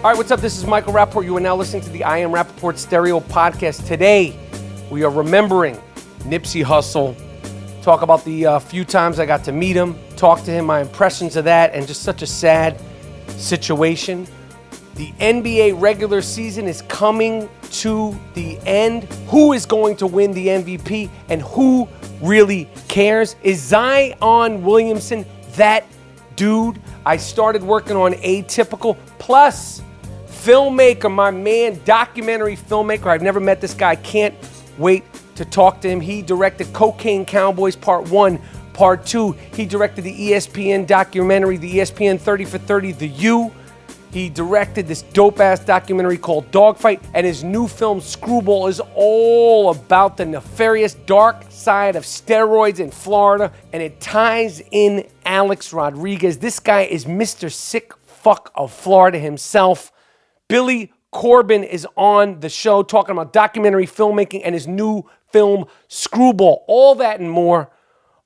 All right, what's up? This is Michael Rapaport. You are now listening to the I Am Rapaport Stereo Podcast. Today, we are remembering Nipsey Hussle. Talk about the few times I got to meet him, talk to him, my impressions of that, and just such a sad situation. The NBA regular season is coming to the end. Who is going to win the MVP and who really cares? Is Zion Williamson that dude? I started working on Atypical, plus filmmaker, my man, documentary filmmaker. I've never met this guy. Can't wait to talk to him. He directed Cocaine Cowboys Part 1, Part 2. He directed the ESPN documentary, the ESPN 30 for 30, The U. He directed this dope-ass documentary called Dawg Fight, and his new film, Screwball, is all about the nefarious dark side of steroids in Florida, and it ties in Alex Rodriguez. This guy is Mr. Sick Fuck of Florida himself. Billy Corben is on the show talking about documentary filmmaking and his new film, Screwball. All that and more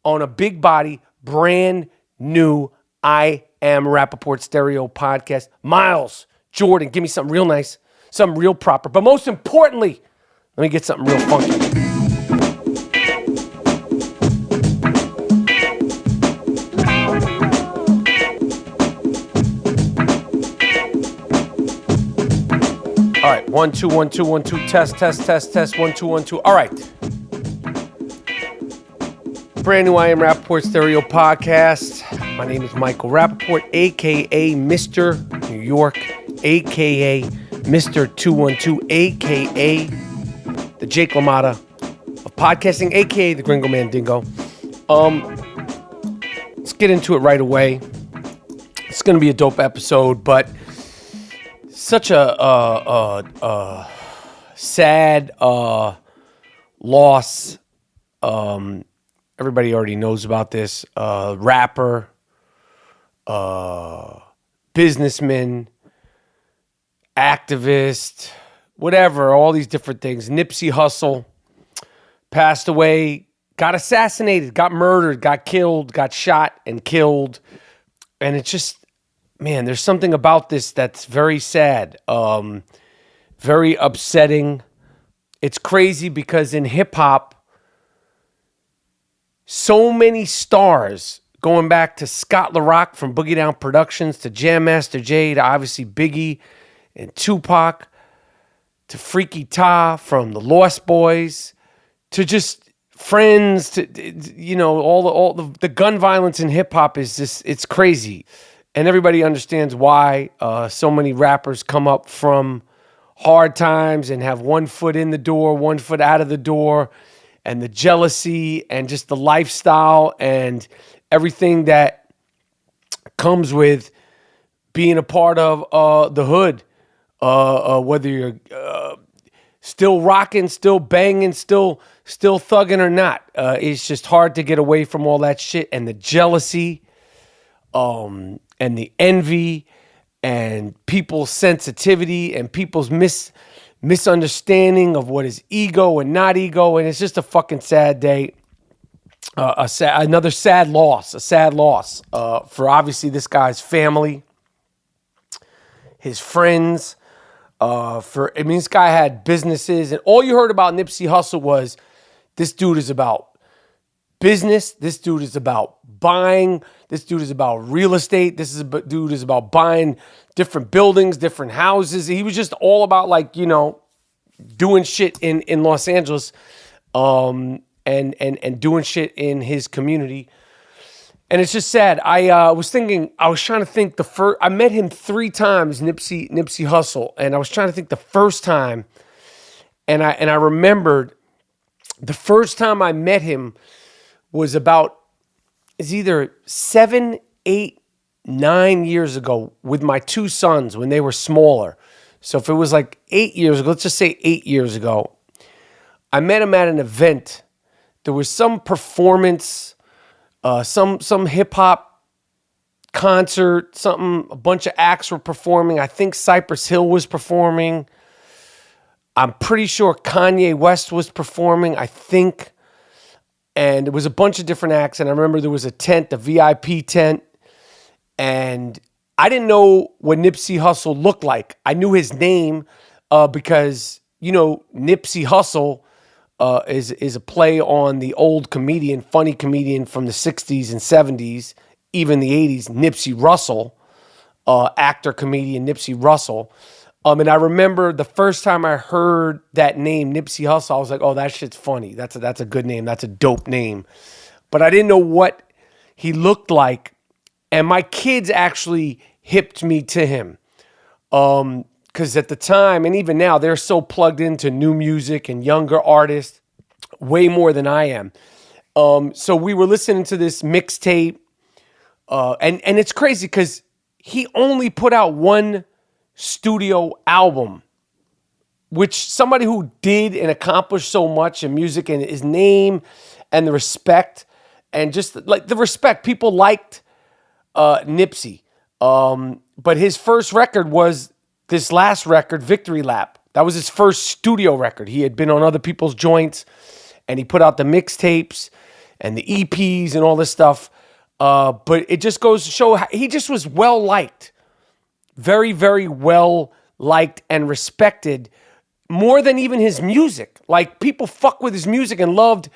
on a big body, brand new I Am Rapaport Stereo Podcast. Miles, Jordan, give me something real nice, something real proper. But most importantly, let me get something real funky. All right, 1 2 1 2 1 2 test 1 2 1 2. All right. Brand new I Am Rapaport Stereo Podcast. My name is Michael Rapaport, aka Mr. New York, aka Mr. 212, aka the Jake LaMotta of podcasting, aka the Gringo Mandingo. Let's get into it right away. It's gonna be a dope episode, but such a sad loss. Everybody already knows about this. Rapper, businessman, activist, whatever, all these different things. Nipsey Hussle passed away, got assassinated, got murdered, got killed, got shot and killed. And it's just, man, there's something about this that's very sad, very upsetting. It's crazy because in hip-hop, so many stars, going back to Scott LaRock from Boogie Down Productions, to Jam Master Jay, to obviously Biggie and Tupac, to Freaky Ta from the Lost Boys, to just Friends, to, you know, all the gun violence in hip-hop is just, it's crazy. And everybody understands why so many rappers come up from hard times and have one foot in the door, one foot out of the door, and the jealousy and just the lifestyle and everything that comes with being a part of the hood. Whether you're still rocking, still banging, still thugging or not. It's just hard to get away from all that shit and the jealousy and the envy and people's sensitivity and people's misunderstanding of what is ego and not ego, and it's just a fucking sad day. Another sad loss for obviously this guy's family, his friends. This guy had businesses, and all you heard about Nipsey Hussle was this dude is about business. This dude is about buying. This dude is about real estate. Dude is about buying different buildings, different houses. He was just all about, like, you know, doing shit in Los Angeles, and doing shit in his community. And it's just sad. I was trying to think I met him 3 times, Nipsey Hussle, and I was trying to think the first time, and I remembered the first time I met him was it's either 7, 8, 9 years ago with my 2 sons when they were smaller. So if it was like 8 years ago, let's just say 8 years ago, I met him at an event. There was some performance, some hip hop concert, a bunch of acts were performing. I think Cypress Hill was performing. I'm pretty sure Kanye West was performing, I think. And it was a bunch of different acts. And I remember there was a tent, a VIP tent. And I didn't know what Nipsey Hussle looked like. I knew his name because, Nipsey Hussle is a play on the old comedian, funny comedian from the 60s and 70s, even the 80s, Nipsey Russell, actor, comedian Nipsey Russell. And I remember the first time I heard that name, Nipsey Hussle, I was like, oh, that shit's funny. That's a good name. That's a dope name. But I didn't know what he looked like. And my kids actually hipped me to him. Because at the time, and even now, they're so plugged into new music and younger artists, way more than I am. So we were listening to this mixtape. And it's crazy because he only put out one studio album, which somebody who did and accomplished so much in music, and his name and the respect, and just like the respect, people liked Nipsey. But his first record was this last record, Victory Lap. That was his first studio record. He had been on other people's joints, and he put out the mixtapes and the EPs and all this stuff. But it just goes to show how he just was well liked. Very, very well liked and respected, more than even his music. Like, people fuck with his music and loved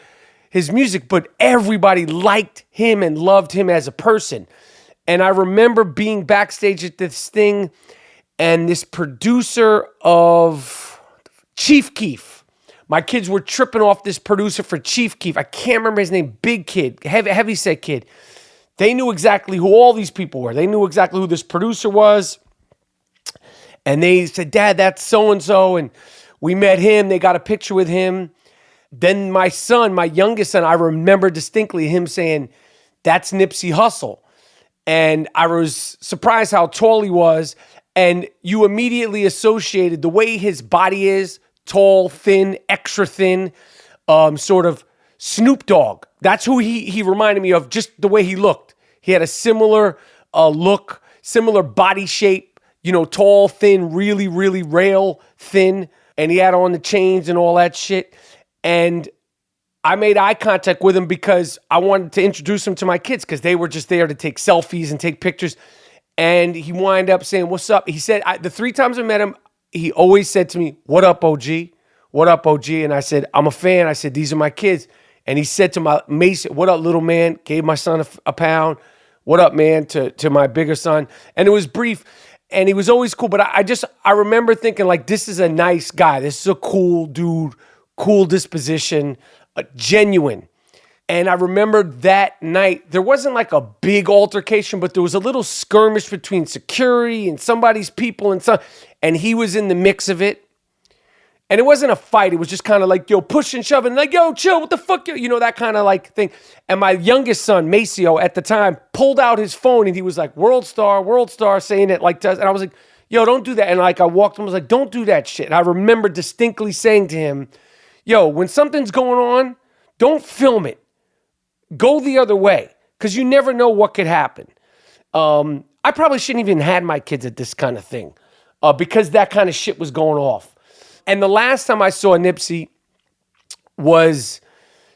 his music, but everybody liked him and loved him as a person. And I remember being backstage at this thing, and this producer of Chief Keef, my kids were tripping off this producer for Chief Keef. I can't remember his name. Big kid, heavyset kid. They knew exactly who all these people were. They knew exactly who this producer was. And they said, Dad, that's so-and-so. And we met him. They got a picture with him. Then my son, my youngest son, I remember distinctly him saying, that's Nipsey Hussle. And I was surprised how tall he was. And you immediately associated the way his body is, tall, thin, extra thin, sort of Snoop Dogg. That's who he reminded me of, just the way he looked. He had a similar look, similar body shape, tall, thin, really, really rail thin. And he had on the chains and all that shit. And I made eye contact with him because I wanted to introduce him to my kids because they were just there to take selfies and take pictures. And he wound up saying, what's up? He said, the 3 times I met him, he always said to me, what up, OG? What up, OG? And I said, I'm a fan. I said, these are my kids. And he said to my Mason, what up, little man? Gave my son a pound. What up, man? To my bigger son. And it was brief. And he was always cool. But I remember thinking, like, this is a nice guy. This is a cool dude, cool disposition, genuine. And I remember that night, there wasn't like a big altercation, but there was a little skirmish between security and somebody's people and he was in the mix of it. And it wasn't a fight. It was just kind of like, yo, push and shove and like, yo, chill, what the fuck? That kind of like thing. And my youngest son, Maceo, at the time, pulled out his phone and he was like, World Star, saying it like, and I was like, yo, don't do that. And like, I walked him, I was like, don't do that shit. And I remember distinctly saying to him, yo, when something's going on, don't film it. Go the other way, because you never know what could happen. I probably shouldn't even had my kids at this kind of thing because that kind of shit was going off. And the last time I saw Nipsey was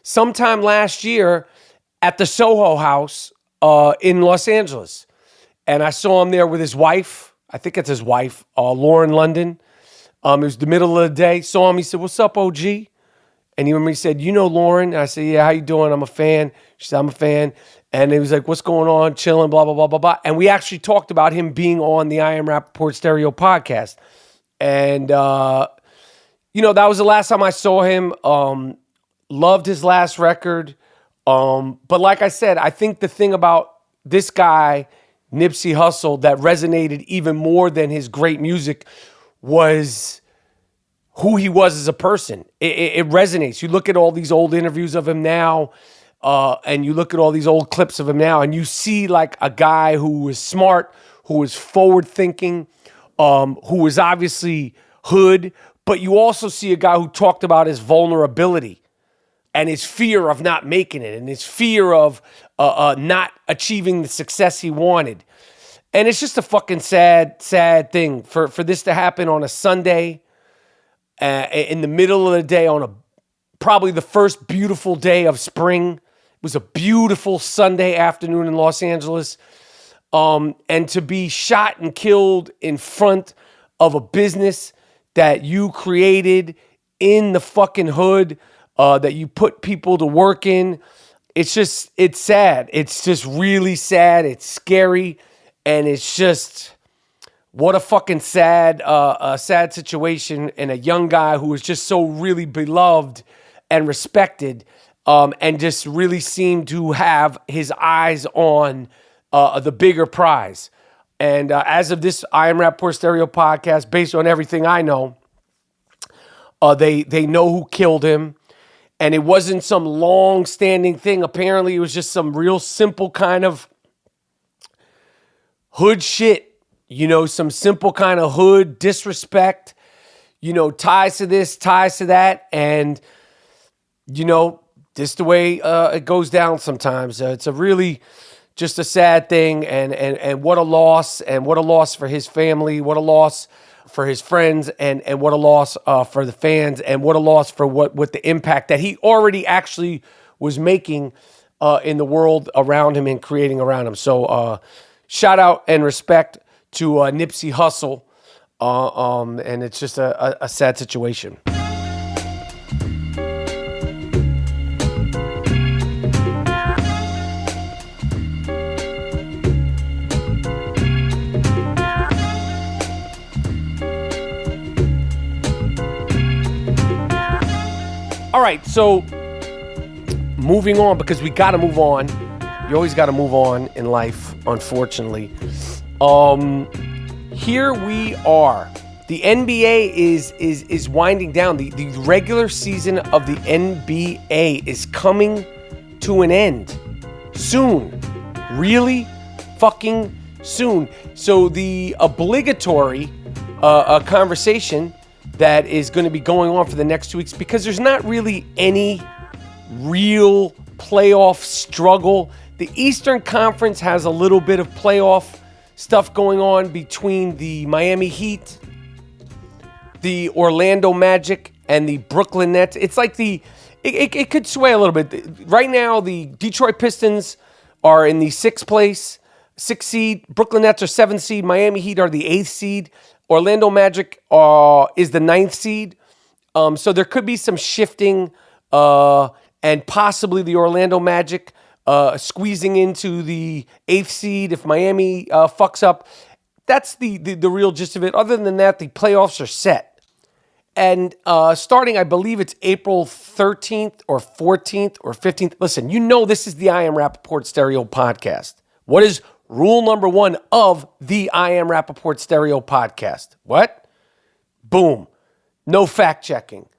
sometime last year at the Soho House in Los Angeles. And I saw him there with his wife. I think it's his wife, Lauren London. It was the middle of the day. Saw him. He said, what's up, OG? And he said, Lauren? And I said, yeah, how you doing? I'm a fan. She said, I'm a fan. And he was like, what's going on? Chilling, blah, blah, blah, blah, blah. And we actually talked about him being on the I Am Rapaport Stereo podcast. And, that was the last time I saw him. Loved his last record. But like I said, I think the thing about this guy, Nipsey Hussle, that resonated even more than his great music was who he was as a person. It resonates. You look at all these old interviews of him now, and you look at all these old clips of him now, and you see like a guy who was smart, who was forward-thinking, who was obviously hood, but you also see a guy who talked about his vulnerability and his fear of not making it and his fear of not achieving the success he wanted. And it's just a fucking sad thing for this to happen on a Sunday, in the middle of the day, on probably the first beautiful day of spring. It was a beautiful Sunday afternoon in Los Angeles. And to be shot and killed in front of a business that you created in the fucking hood, that you put people to work in, it's sad. It's just really sad. It's scary. And it's just, what a fucking sad situation. And a young guy who was just so really beloved and respected, and just really seemed to have his eyes on the bigger prize. And as of this I Am Rapaport Stereo podcast, based on everything I know, they know who killed him. And it wasn't some long-standing thing. Apparently, it was just some real simple kind of hood shit. Some simple kind of hood disrespect. Ties to this, ties to that. And, this is the way it goes down sometimes. It's a really just a sad thing. And what a loss. And what a loss for his family. What a loss for his friends, and what a loss for the fans, and what a loss for what the impact that he already actually was making in the world around him and creating around him. So shout out and respect to Nipsey Hussle, and it's just a sad situation. All right, so moving on, because we got to move on. You always got to move on in life, unfortunately. Here we are. The NBA is winding down. The regular season of the NBA is coming to an end soon. Really fucking soon. So the obligatory conversation that is going to be going on for the next 2 weeks, because there's not really any real playoff struggle. The Eastern Conference has a little bit of playoff stuff going on between the Miami Heat, the Orlando Magic, and the Brooklyn Nets. It's like it could sway a little bit. Right now, the Detroit Pistons are in the sixth seed. Brooklyn Nets are 7th seed. Miami Heat are the 8th seed. Orlando Magic is the 9th seed. So there could be some shifting, and possibly the Orlando Magic squeezing into the 8th seed if Miami fucks up. That's the real gist of it. Other than that, the playoffs are set. And starting, I believe it's April 13th or 14th or 15th. Listen, this is the I Am Rapaport Stereo podcast. What is rule number 1 of the I Am Rapaport Stereo podcast? What? Boom. No fact checking.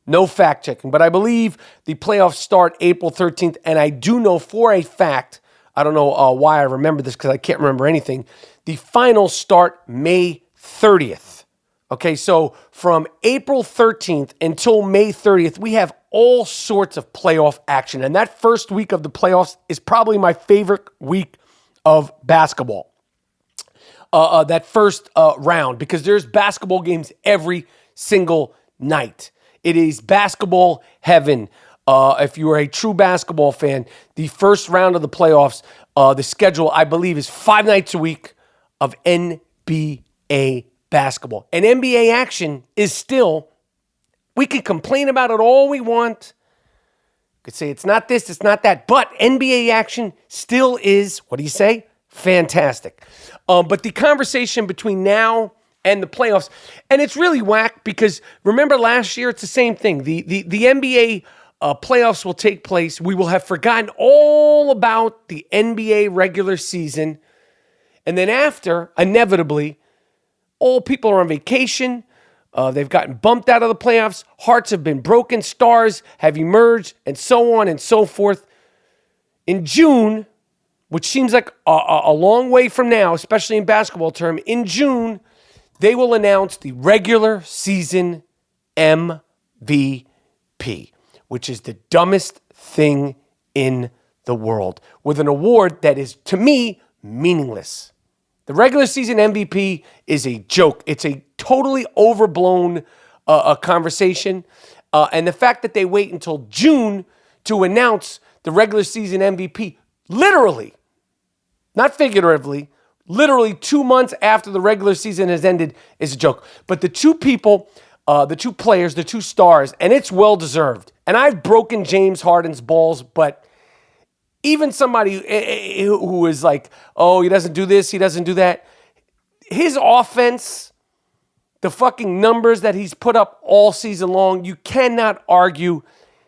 But I believe the playoffs start April 13th, and I do know for a fact, I don't know why I remember this because I can't remember anything, the finals start May 30th. Okay, so from April 13th until May 30th, we have all sorts of playoff action. And that first week of the playoffs is probably my favorite week of basketball. That first round, because there's basketball games every single night. It is basketball heaven. If you are a true basketball fan, the first round of the playoffs, the schedule, I believe, is 5 nights a week of NBA basketball. And NBA action is still, we can complain about it all we want. Could say it's not this, it's not that, but NBA action still is, what do you say? Fantastic. But the conversation between now and the playoffs, and it's really whack because remember last year, it's the same thing. The NBA playoffs will take place. We will have forgotten all about the NBA regular season. And then after, inevitably, all people are on vacation. They've gotten bumped out of the playoffs. Hearts have been broken. Stars have emerged, and so on and so forth. In June, which seems like a long way from now, especially in basketball term, in June, they will announce the regular season MVP, which is the dumbest thing in the world, with an award that is, to me, meaningless. The regular season MVP is a joke. It's a totally overblown conversation. And the fact that they wait until June to announce the regular season MVP, literally, not figuratively, literally 2 months after the regular season has ended is a joke. But the two people, the two players, the two stars, and it's well-deserved. And I've broken James Harden's balls, but even somebody who is like, oh, he doesn't do this, he doesn't do that. His offense, the fucking numbers that he's put up all season long, you cannot argue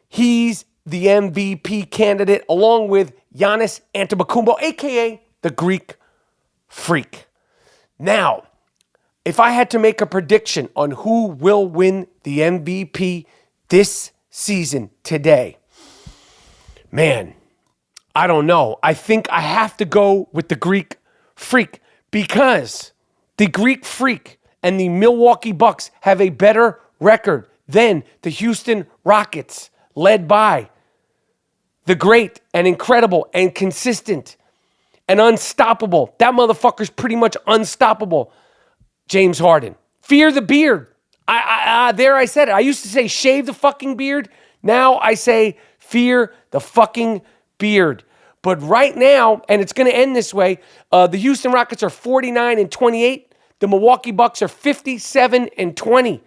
he's the MVP candidate along with Giannis Antetokounmpo, a.k.a. the Greek Freak. Now, if I had to make a prediction on who will win the MVP this season today, man, I don't know. I think I have to go with the Greek Freak because the Greek Freak and the Milwaukee Bucks have a better record than the Houston Rockets, led by the great and incredible and consistent and unstoppable. That motherfucker's pretty much unstoppable. James Harden. Fear the beard. I said it. I used to say shave the fucking beard. Now I say fear the fucking beard. But right now, and it's going to end this way, the Houston Rockets are 49-28. The Milwaukee Bucks are 57-20.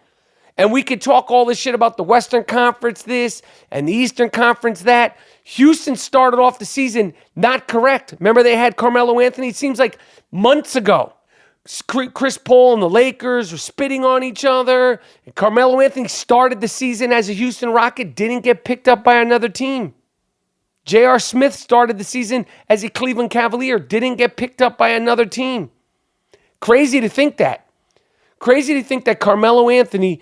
And we could talk all this shit about the Western Conference this and the Eastern Conference that. Houston started off the season not correct. Remember they had Carmelo Anthony? It seems like months ago. Chris Paul and the Lakers were spitting on each other. And Carmelo Anthony started the season as a Houston Rocket, didn't get picked up by another team. J.R. Smith started the season as a Cleveland Cavalier, didn't get picked up by another team. Crazy to think that. Crazy to think that Carmelo Anthony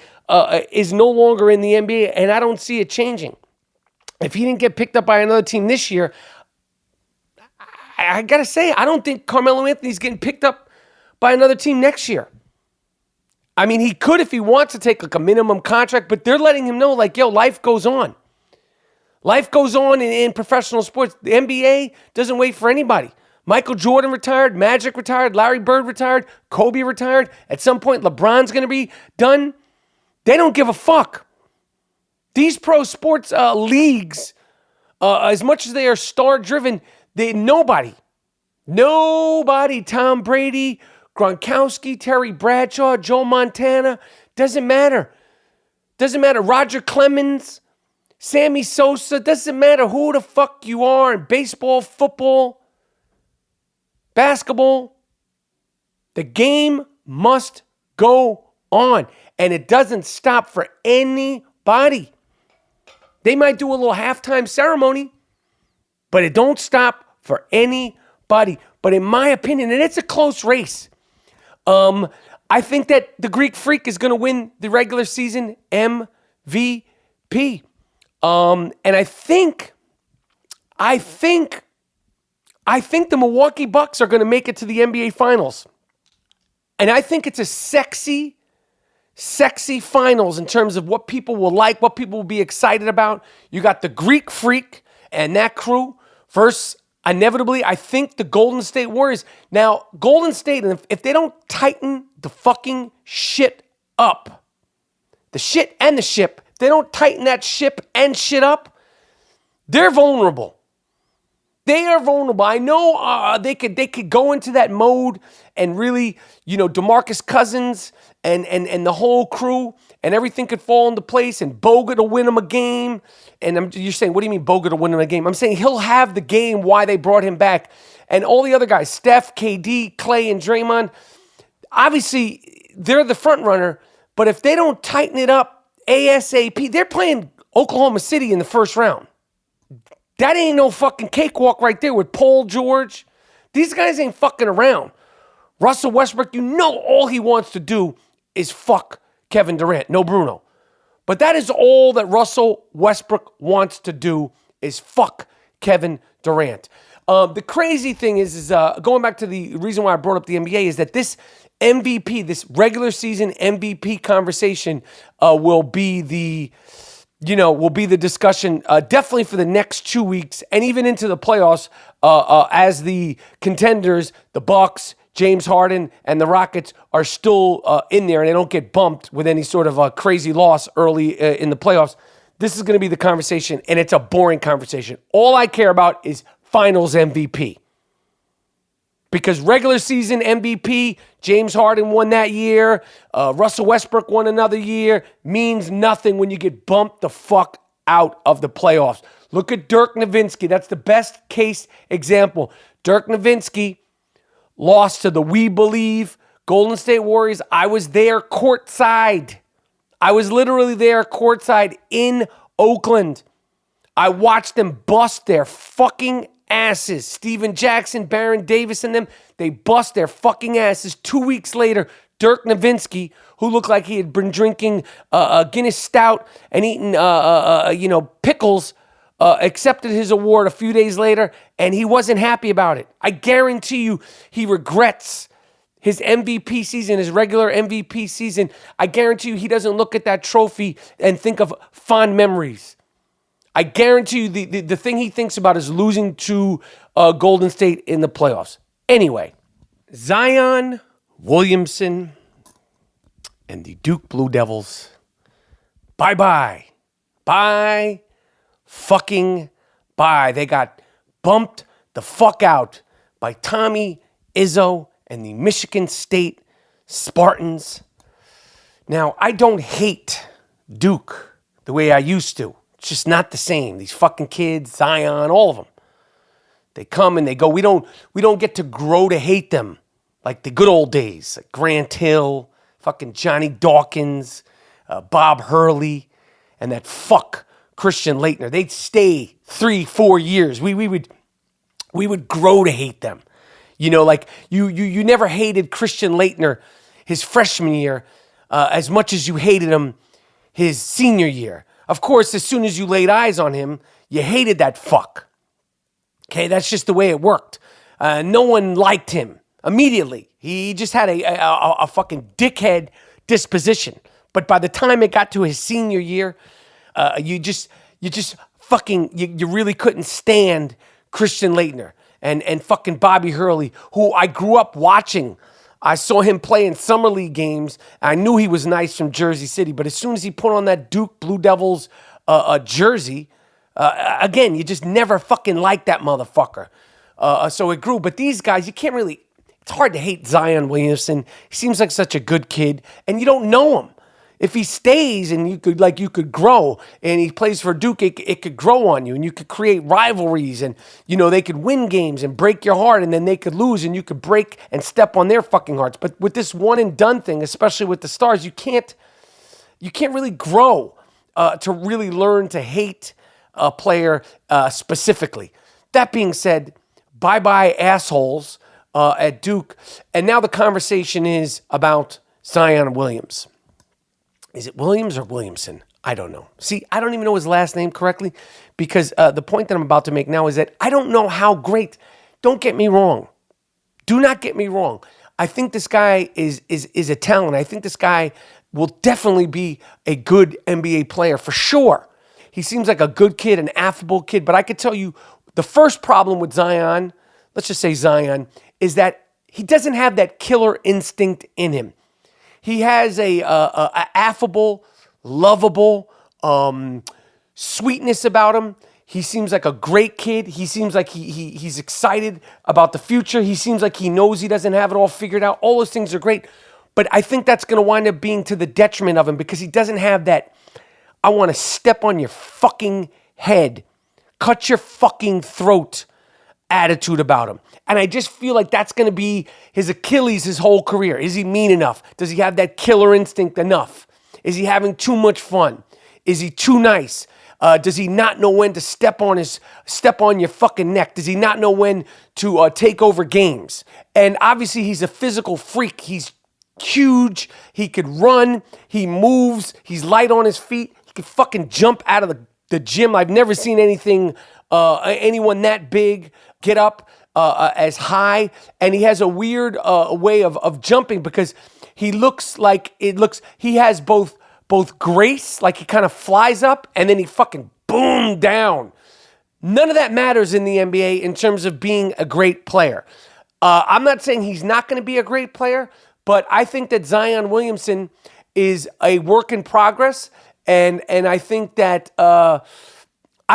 is no longer in the NBA, and I don't see it changing. If he didn't get picked up by another team this year, I got to say, I don't think Carmelo Anthony's getting picked up by another team next year. I mean, he could if he wants to take like a minimum contract, but they're letting him know, like, yo, life goes on. Life goes on in professional sports. The NBA doesn't wait for anybody. Michael Jordan retired, Magic retired, Larry Bird retired, Kobe retired. At some point, LeBron's going to be done. They don't give a fuck. These pro sports leagues, as much as they are star-driven, nobody, Tom Brady, Gronkowski, Terry Bradshaw, Joe Montana, doesn't matter. Doesn't matter. Roger Clemens, Sammy Sosa, doesn't matter who the fuck you are in baseball, football, basketball. The game must go on, and it doesn't stop for anybody. They might do a little halftime ceremony, but it don't stop for anybody. But in my opinion, and it's a close race, I think that the Greek Freak is going to win the regular season MVP. And I think the Milwaukee Bucks are going to make it to the NBA Finals. And I think it's a sexy finals in terms of what people will like, what people will be excited about. You got the Greek Freak and that crew versus, inevitably, I think the Golden State Warriors. Now, Golden State, if they don't tighten the fucking shit up, the shit and the ship, if they don't tighten that ship and shit up, they're vulnerable. They are vulnerable. I know they could go into that mode and really, DeMarcus Cousins and the whole crew and everything could fall into place and Bogut will win them a game. And you're saying, what do you mean Bogut will win them a game? I'm saying he'll have the game why they brought him back. And all the other guys, Steph, KD, Clay, and Draymond, obviously they're the front runner. But if they don't tighten it up ASAP, they're playing Oklahoma City in the first round. That ain't no fucking cakewalk right there with Paul George. These guys ain't fucking around. Russell Westbrook, all he wants to do is fuck Kevin Durant. No Bruno. But that is all that Russell Westbrook wants to do is fuck Kevin Durant. The crazy thing is going back to the reason why I brought up the NBA is that this MVP, this regular season MVP conversation will be the discussion definitely for the next 2 weeks and even into the playoffs as the contenders, the Bucks, James Harden, and the Rockets are still in there and they don't get bumped with any sort of a crazy loss early in the playoffs. This is going to be the conversation, and it's a boring conversation. All I care about is Finals MVP. Because regular season MVP, James Harden won that year, Russell Westbrook won another year, means nothing when you get bumped the fuck out of the playoffs. Look at Dirk Nowitzki. That's the best case example. Dirk Nowitzki lost to the We Believe Golden State Warriors. I was there courtside. I was literally there courtside in Oakland. I watched them bust their fucking asses. Steven Jackson, Baron Davis, and them, they bust their fucking asses. 2 weeks later, Dirk Nowitzki, who looked like he had been drinking a Guinness Stout and eating, pickles, accepted his award a few days later, and he wasn't happy about it. I guarantee you he regrets his MVP season, his regular MVP season. I guarantee you he doesn't look at that trophy and think of fond memories. I guarantee you the thing he thinks about is losing to Golden State in the playoffs. Anyway, Zion Williamson and the Duke Blue Devils. Bye-bye. Bye. Fucking bye. They got bumped the fuck out by Tommy Izzo and the Michigan State Spartans. Now, I don't hate Duke the way I used to. It's just not the same. These fucking kids, Zion, all of them. They come and they go. We don't get to grow to hate them like the good old days. Like Grant Hill, fucking Johnny Dawkins, Bob Hurley, and that fuck Christian Laettner. They'd stay 3-4 years. We would grow to hate them. You know, like you never hated Christian Laettner his freshman year as much as you hated him his senior year. Of course, as soon as you laid eyes on him, you hated that fuck. Okay, that's just the way it worked. No one liked him immediately. He just had a fucking dickhead disposition. But by the time it got to his senior year, you really couldn't stand Christian Laettner and fucking Bobby Hurley, who I grew up watching. I saw him play in summer league games. I knew he was nice from Jersey City, but as soon as he put on that Duke Blue Devils jersey, again, you just never fucking liked that motherfucker. So it grew. But these guys, you can't really, it's hard to hate Zion Williamson. He seems like such a good kid, and you don't know him. If he stays and you could grow, and he plays for Duke, it could grow on you, and you could create rivalries, and they could win games and break your heart, and then they could lose, and you could break and step on their fucking hearts. But with this one and done thing, especially with the stars, you can't really grow to really learn to hate a player specifically. That being said, bye-bye assholes at Duke, and now the conversation is about Zion Williams. Is it Williams or Williamson? I don't know. See, I don't even know his last name correctly because the point that I'm about to make now is that I don't know how great. Don't get me wrong. Do not get me wrong. I think this guy is a talent. I think this guy will definitely be a good NBA player for sure. He seems like a good kid, an affable kid. But I could tell you the first problem with Zion, let's just say Zion, is that he doesn't have that killer instinct in him. He has a affable, lovable sweetness about him. He seems like a great kid. He seems like he's excited about the future. He seems like he knows he doesn't have it all figured out. All those things are great. But I think that's going to wind up being to the detriment of him because he doesn't have that, I want to step on your fucking head, cut your fucking throat attitude about him. And I just feel like that's going to be his Achilles his whole career. Is he mean enough? Does he have that killer instinct enough? Is he having too much fun? Is he too nice? Does he not know when to step on your fucking neck? Does he not know when to take over games? And obviously he's a physical freak. He's huge. He could run. He moves. He's light on his feet. He could fucking jump out of the gym. I've never seen anyone that big get up as high, and he has a weird way of jumping because he has both grace, like he kind of flies up and then he fucking boom down. None of that matters in the NBA in terms of being a great player. I'm not saying he's not going to be a great player, but I think that Zion Williamson is a work in progress, and I think that I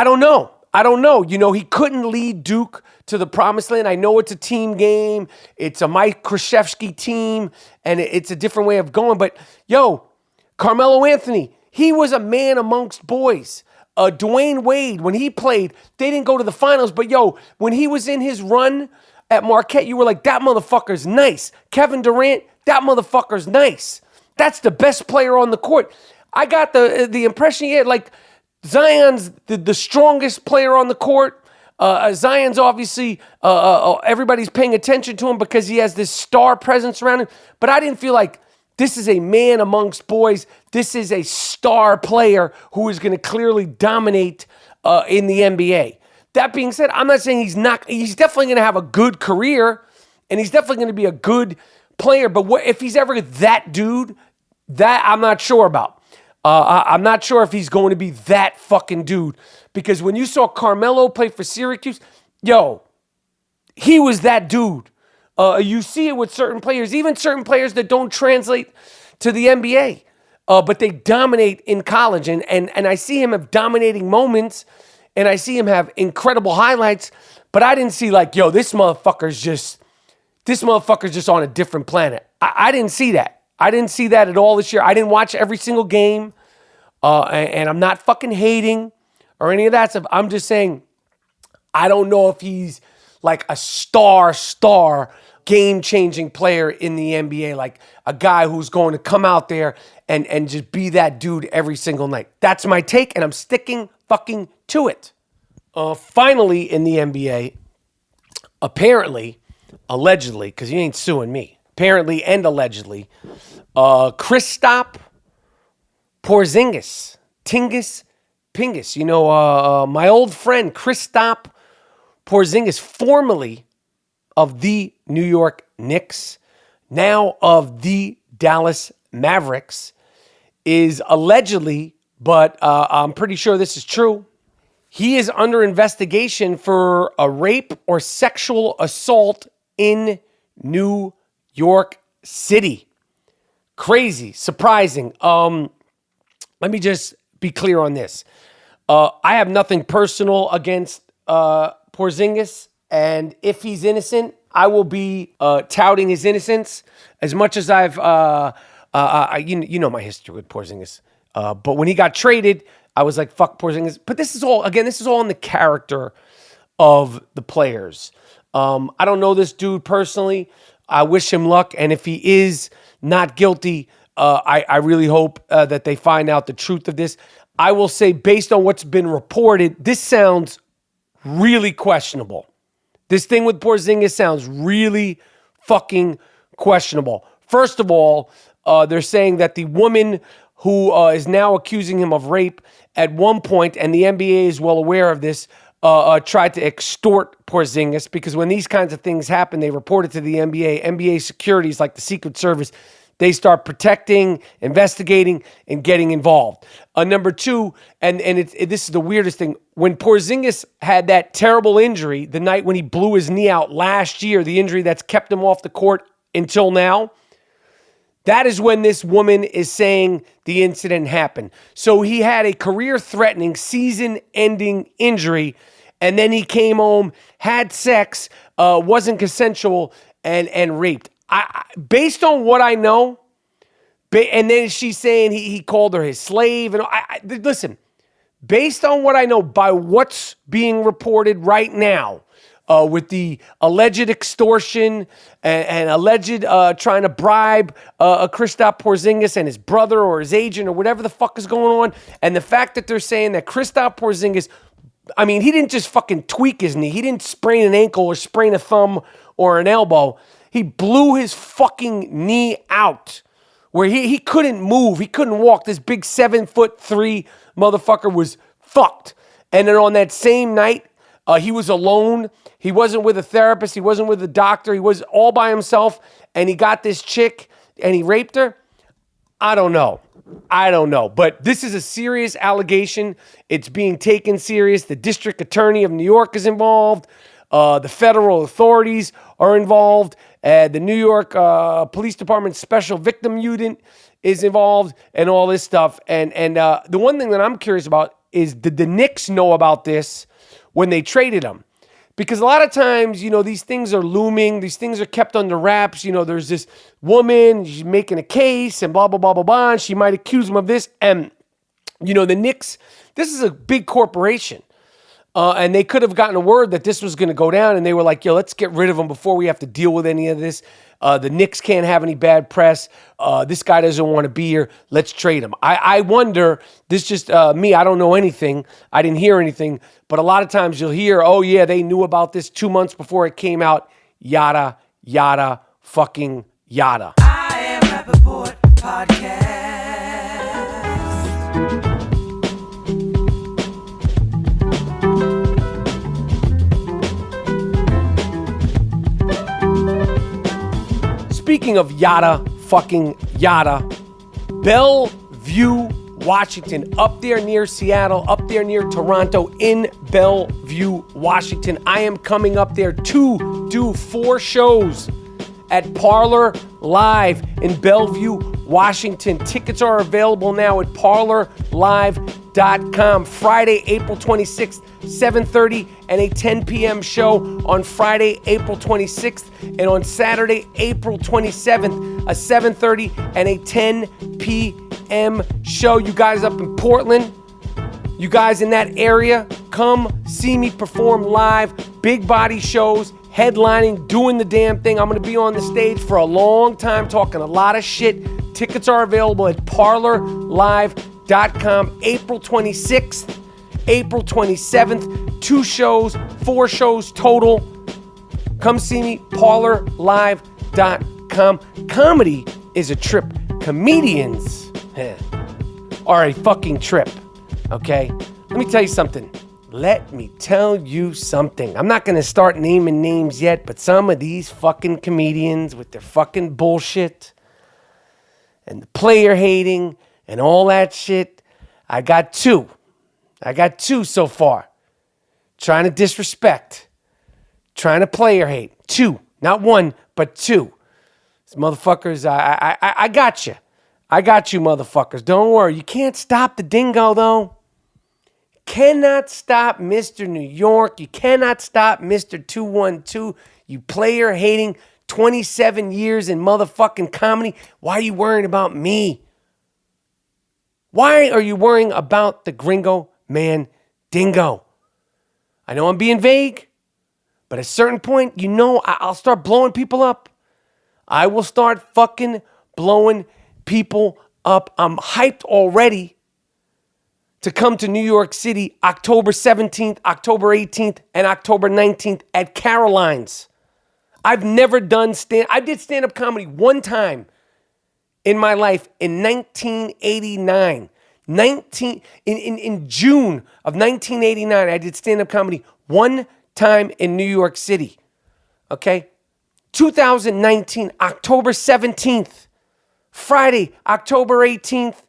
don't know. I don't know. You know, he couldn't lead Duke to the promised land. I know it's a team game. It's a Mike Krzyzewski team, and it's a different way of going. But, yo, Carmelo Anthony, he was a man amongst boys. Dwayne Wade, when he played, they didn't go to the finals. But, yo, when he was in his run at Marquette, you were like, that motherfucker's nice. Kevin Durant, that motherfucker's nice. That's the best player on the court. I got the impression he had, like, Zion's the strongest player on the court. Zion's obviously, everybody's paying attention to him because he has this star presence around him. But I didn't feel like this is a man amongst boys. This is a star player who is going to clearly dominate in the NBA. That being said, I'm not saying he's definitely going to have a good career, and he's definitely going to be a good player. But if he's ever that dude, that I'm not sure about. I'm not sure if he's going to be that fucking dude, because when you saw Carmelo play for Syracuse, yo, he was that dude. You see it with certain players, even certain players that don't translate to the NBA, but they dominate in college. And I see him have dominating moments, and I see him have incredible highlights, but I didn't see like, yo, this motherfucker's just on a different planet. I didn't see that. I didn't see that at all this year. I didn't watch every single game, and I'm not fucking hating or any of that stuff. I'm just saying I don't know if he's like a star game-changing player in the NBA, like a guy who's going to come out there and just be that dude every single night. That's my take, and I'm sticking fucking to it. Finally, in the NBA, apparently, allegedly, because you ain't suing me, apparently and allegedly, Kristaps Porzingis, Tingus Pingus. You know, my old friend Kristaps Porzingis, formerly of the New York Knicks, now of the Dallas Mavericks, is allegedly, but I'm pretty sure this is true, he is under investigation for a rape or sexual assault in New York City. Crazy, surprising. Let me just be clear on this. I have nothing personal against Porzingis, and if he's innocent, I will be touting his innocence as much as I've. You know my history with Porzingis, but when he got traded, I was like, "Fuck Porzingis." But this is all in the character of the players. I don't know this dude personally. I wish him luck, and if he is not guilty, I really hope that they find out the truth of this. I will say, based on what's been reported, this sounds really questionable. This thing with Porzingis sounds really fucking questionable. First of all, they're saying that the woman who is now accusing him of rape at one point, and the NBA is well aware of this, tried to extort Porzingis, because when these kinds of things happen, they report it to the NBA. NBA securities, like the Secret Service, they start protecting, investigating, and getting involved. Number two, and this is the weirdest thing, when Porzingis had that terrible injury the night when he blew his knee out last year, the injury that's kept him off the court until now, that is when this woman is saying the incident happened. So he had a career-threatening, season-ending injury, and then he came home, had sex, wasn't consensual, and raped. Based on what I know, and then she's saying he called her his slave. And listen, based on what I know, by what's being reported right now, with the alleged extortion and alleged trying to bribe Kristaps Porzingis and his brother or his agent or whatever the fuck is going on, and the fact that they're saying that Kristaps Porzingis, I mean, he didn't just fucking tweak his knee. He didn't sprain an ankle or sprain a thumb or an elbow. He blew his fucking knee out where he couldn't move. He couldn't walk. This big 7'3" motherfucker was fucked. And then on that same night, he was alone. He wasn't with a therapist. He wasn't with a doctor. He was all by himself. And he got this chick and he raped her. I don't know. But this is a serious allegation. It's being taken serious. The district attorney of New York is involved. The federal authorities are involved. The New York Police Department Special Victim Unit is involved, and all this stuff. And the one thing that I'm curious about is, did the Knicks know about this when they traded him. Because a lot of times, these things are looming. These things are kept under wraps. There's this woman, she's making a case and blah, blah, blah, blah, blah. And she might accuse him of this. And, the Knicks, this is a big corporation. And they could have gotten a word that this was going to go down. And they were like, yo, let's get rid of him before we have to deal with any of this. The Knicks can't have any bad press. This guy doesn't want to be here. Let's trade him. I wonder, this just me, I don't know anything. I didn't hear anything. But a lot of times you'll hear, oh, yeah, they knew about this 2 months before it came out. Yada, yada, fucking yada. I Am Rapaport podcast. Speaking of yada, fucking yada, Bellevue, Washington, up there near Seattle, up there near Toronto, in Bellevue, Washington. I am coming up there to do 4 shows at Parlor Live in Bellevue, Washington. Tickets are available now at parlorlive.com. Friday, April 26th, 7:30 and a 10 p.m. show on Friday, April 26th, and on Saturday, April 27th, a 7:30 and a 10 p.m. show. You guys up in Portland, you guys in that area, come see me perform live, big body shows, headlining, doing the damn thing. I'm going to be on the stage for a long time talking a lot of shit. Tickets are available at parlorlive.com. April 26th, April 27th, 2 shows, 4 shows total. Come see me, parlorlive.com. Comedy is a trip. Comedians are a fucking trip, okay? Let me tell you something. Let me tell you something. I'm not going to start naming names yet, but some of these fucking comedians with their fucking bullshit and the player hating and all that shit, I got 2. I got 2 so far. Trying to disrespect. Trying to player hate. 2. Not 1, but 2. These motherfuckers, I got you. I got you, motherfuckers. Don't worry. You can't stop the dingo, though. Cannot stop Mr. New York. You cannot stop Mr. 212. You player hating 27 years in motherfucking comedy. Why are you worrying about me? Why are you worrying about the gringo man dingo? I know I'm being vague, but at a certain point, I'll start blowing people up. I will start fucking blowing people up. I'm hyped already to come to New York City October 17th, October 18th, and October 19th at Caroline's. I've never done I did stand-up comedy one time in my life in 1989. In June of 1989, I did stand-up comedy one time in New York City. Okay? 2019, October 17th, Friday, October 18th,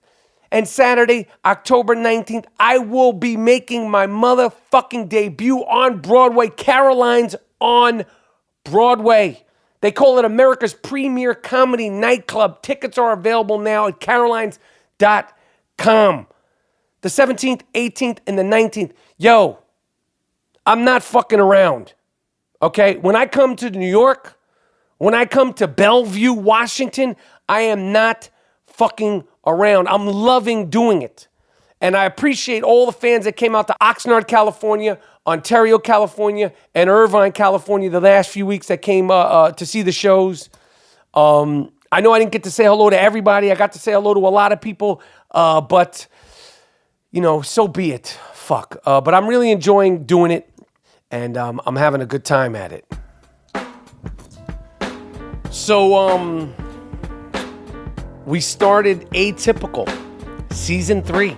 and Saturday, October 19th, I will be making my motherfucking debut on Broadway. Caroline's on Broadway. They call it America's premier comedy nightclub. Tickets are available now at carolines.com. The 17th, 18th, and the 19th. Yo, I'm not fucking around. Okay? When I come to New York, when I come to Bellevue, Washington, I am not fucking around. I'm loving doing it. And I appreciate all the fans that came out to Oxnard, California, Ontario, California, and Irvine, California the last few weeks that came to see the shows. I know I didn't get to say hello to everybody. I got to say hello to a lot of people. But, so be it. Fuck. But I'm really enjoying doing it. And I'm having a good time at it. So, we started Atypical, Season 3.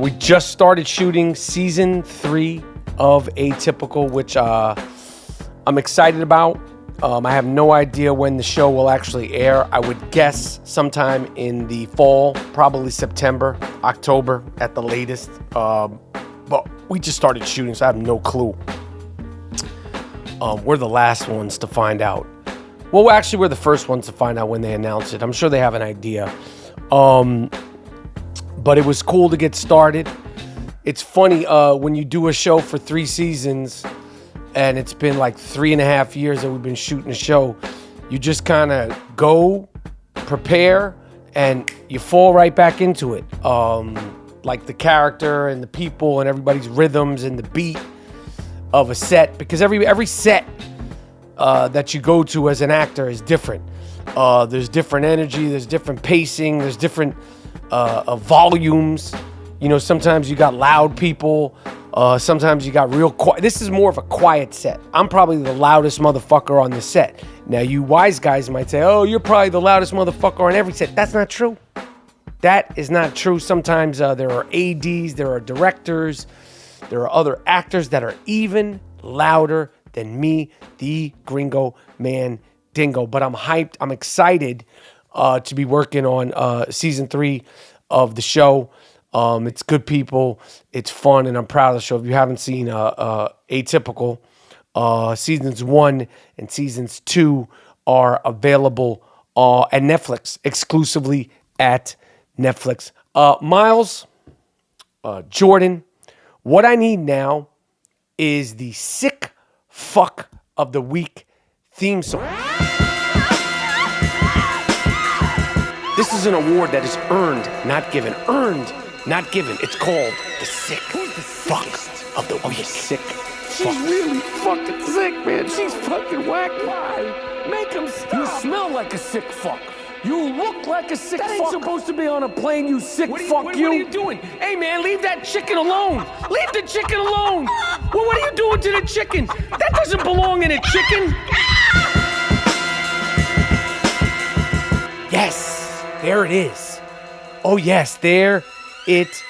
We just started shooting Season 3 of Atypical, which I'm excited about. I have no idea when the show will actually air. I would guess sometime in the fall, probably September, October at the latest. But we just started shooting, so I have no clue. We're the last ones to find out. Well, actually, we're the first ones to find out when they announce it. I'm sure they have an idea. But it was cool to get started. it's funny when you do a show for 3 seasons and it's been like 3.5 years that we've been shooting a show, you just kind of go, prepare, and you fall right back into it. Like the character and the people and everybody's rhythms and the beat of a set, because every set that you go to as an actor is different. There's different energy, there's different pacing, there's different volumes. You know, sometimes you got loud people, sometimes you got real quiet. This is more of a quiet set. I'm probably the loudest motherfucker on the set. Now, you wise guys might say, oh, you're probably the loudest motherfucker on every set. That's not true. That is not true. Sometimes there are ADs, there are directors, there are other actors that are even louder than me, the Gringo Man Dingo. But I'm hyped. I'm excited to be working on season 3 of the show. It's good people. It's fun, and I'm proud of the show. If you haven't seen Atypical, seasons 1 and seasons 2 are available at Netflix, exclusively at Netflix. Miles, Jordan, what I need now is the Sick Fuck of the Week theme song. This is an award that is earned, not given. Earned, not given. It's called the Sick Fuck of the Week. Sick She's really fucking sick, man. She's fucking whack. Why? Make him stop. You smell like a sick fuck. You look like a sick fuck. That ain't supposed to be on a plane, you sick fuck. What are you doing? Hey, man, leave that chicken alone. Leave the chicken alone. Well, what are you doing to the chicken? That doesn't belong in a chicken. Yes, there it is. Oh, yes, there it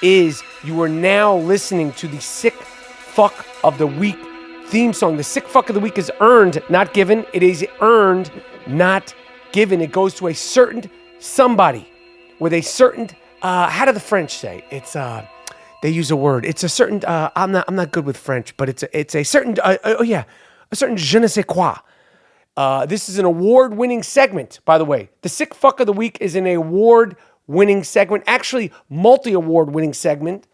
is. You are now listening to the Sick Fuck of the Week theme song. The Sick Fuck of the Week is earned, not given. It is earned, not given. It goes to a certain somebody with a certain, how do the French say? It's, they use a word. It's a certain, I'm not good with French, but it's a certain, a certain je ne sais quoi. This is an award-winning segment, by the way. The Sick Fuck of the Week is an award-winning segment, actually multi-award-winning segment,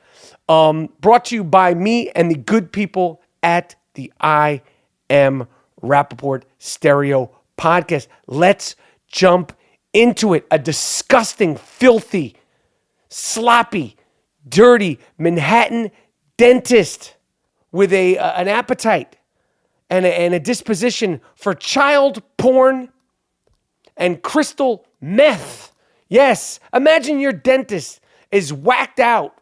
brought to you by me and the good people at the I Am Rapaport Stereo Podcast. Let's jump into it. A disgusting, filthy, sloppy, dirty Manhattan dentist with an appetite and a disposition for child porn and crystal meth. Yes, imagine your dentist is whacked out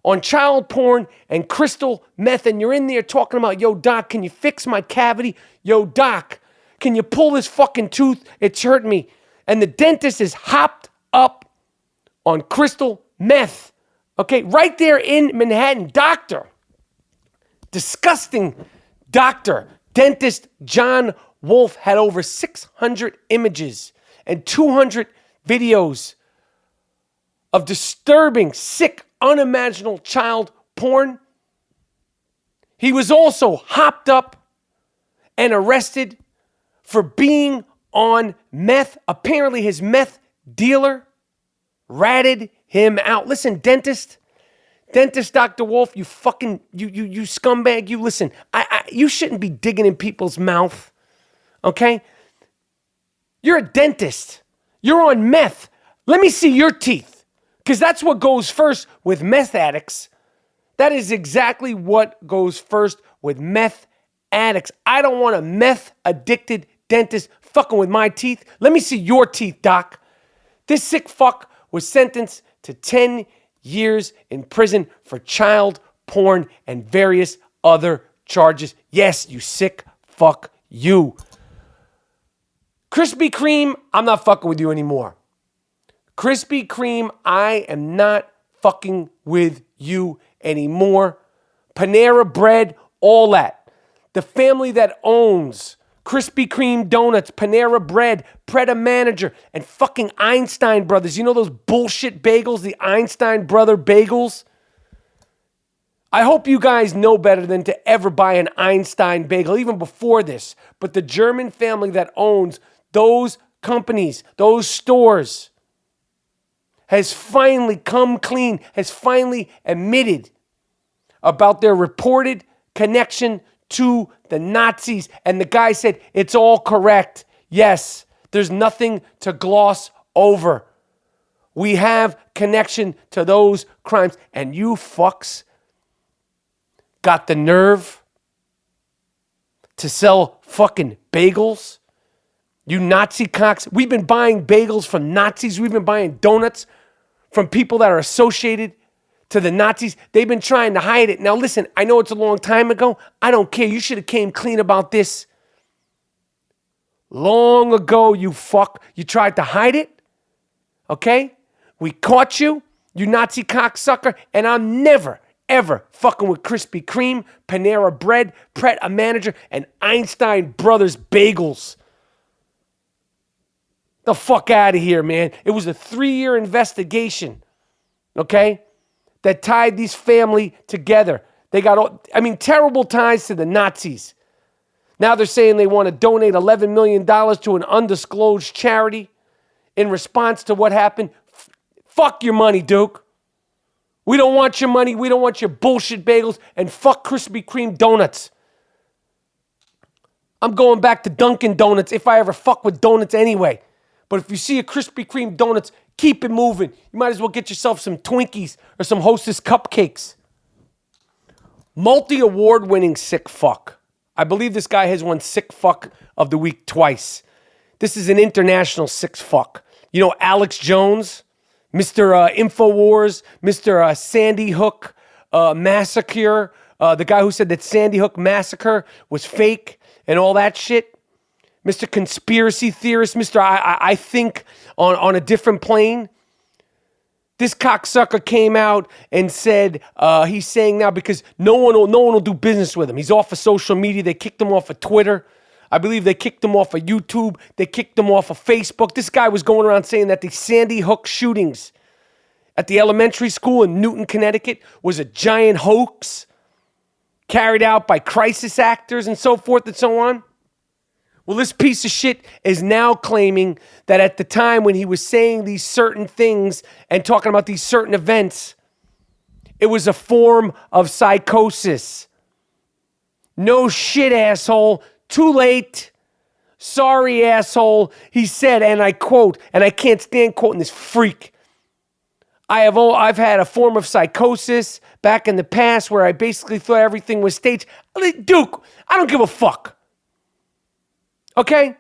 on child porn and crystal meth, and you're in there talking about, yo, doc, can you fix my cavity? Yo, doc, can you pull this fucking tooth? It's hurting me. And the dentist is hopped up on crystal meth. Okay, right there in Manhattan. Doctor, disgusting doctor, dentist John Wolf had over 600 images and 200 videos of disturbing, sick, unimaginable child porn. He was also hopped up and arrested for being on meth. Apparently his meth dealer ratted him out. Listen, dentist Dr. Wolf, you fucking, you scumbag, you listen, you shouldn't be digging in people's mouth, okay? You're a dentist. You're on meth. Let me see your teeth. Because that's what goes first with meth addicts. That is exactly what goes first with meth addicts. I don't want a meth addicted dentist fucking with my teeth. Let me see your teeth, doc. This sick fuck was sentenced to 10 years in prison for child porn and various other charges. Yes, you sick fuck, you. Krispy Kreme, I'm not fucking with you anymore. Krispy Kreme, I am not fucking with you anymore. Panera Bread, all that. The family that owns Krispy Kreme donuts, Panera Bread, Preda Manager, and fucking Einstein Brothers. You know those bullshit bagels, the Einstein Brother bagels? I hope you guys know better than to ever buy an Einstein bagel, even before this. But the German family that owns those companies, those stores, has finally come clean, has finally admitted about their reported connection to the Nazis. And the guy said, it's all correct. Yes, there's nothing to gloss over. We have connection to those crimes. And you fucks got the nerve to sell fucking bagels? You Nazi cocks. We've been buying bagels from Nazis. We've been buying donuts from people that are associated to the Nazis. They've been trying to hide it. Now listen, I know it's a long time ago. I don't care. You should have came clean about this long ago, you fuck. You tried to hide it. Okay? We caught you, you Nazi cocksucker, and I'm never, ever fucking with Krispy Kreme, Panera Bread, Pret a Manager, and Einstein Brothers Bagels. The fuck out of here, man. It was a 3-year investigation, okay, that tied these family together. They got, terrible ties to the Nazis. Now they're saying they want to donate $11 million to an undisclosed charity in response to what happened. Fuck your money, Duke. We don't want your money. We don't want your bullshit bagels. And fuck Krispy Kreme donuts. I'm going back to Dunkin' Donuts if I ever fuck with donuts anyway. But if you see a Krispy Kreme donuts, keep it moving. You might as well get yourself some Twinkies or some Hostess cupcakes. Multi-award winning sick fuck. I believe this guy has won sick fuck of the week twice. This is an international sick fuck. You know Alex Jones, Mr. InfoWars, Mr. Sandy Hook Massacre, the guy who said that Sandy Hook Massacre was fake and all that shit. Mr. Conspiracy Theorist, Mr. I think on a different plane. This cocksucker came out and said he's saying now because no one will do business with him. He's off of social media. They kicked him off of Twitter. I believe they kicked him off of YouTube. They kicked him off of Facebook. This guy was going around saying that the Sandy Hook shootings at the elementary school in Newton, Connecticut was a giant hoax carried out by crisis actors and so forth and so on. Well, this piece of shit is now claiming that at the time when he was saying these certain things and talking about these certain events, it was a form of psychosis. No shit, asshole. Too late. Sorry, asshole. He said, and I quote, and I can't stand quoting this freak. I've had a form of psychosis back in the past where I basically thought everything was staged. Duke, I don't give a fuck. Okay?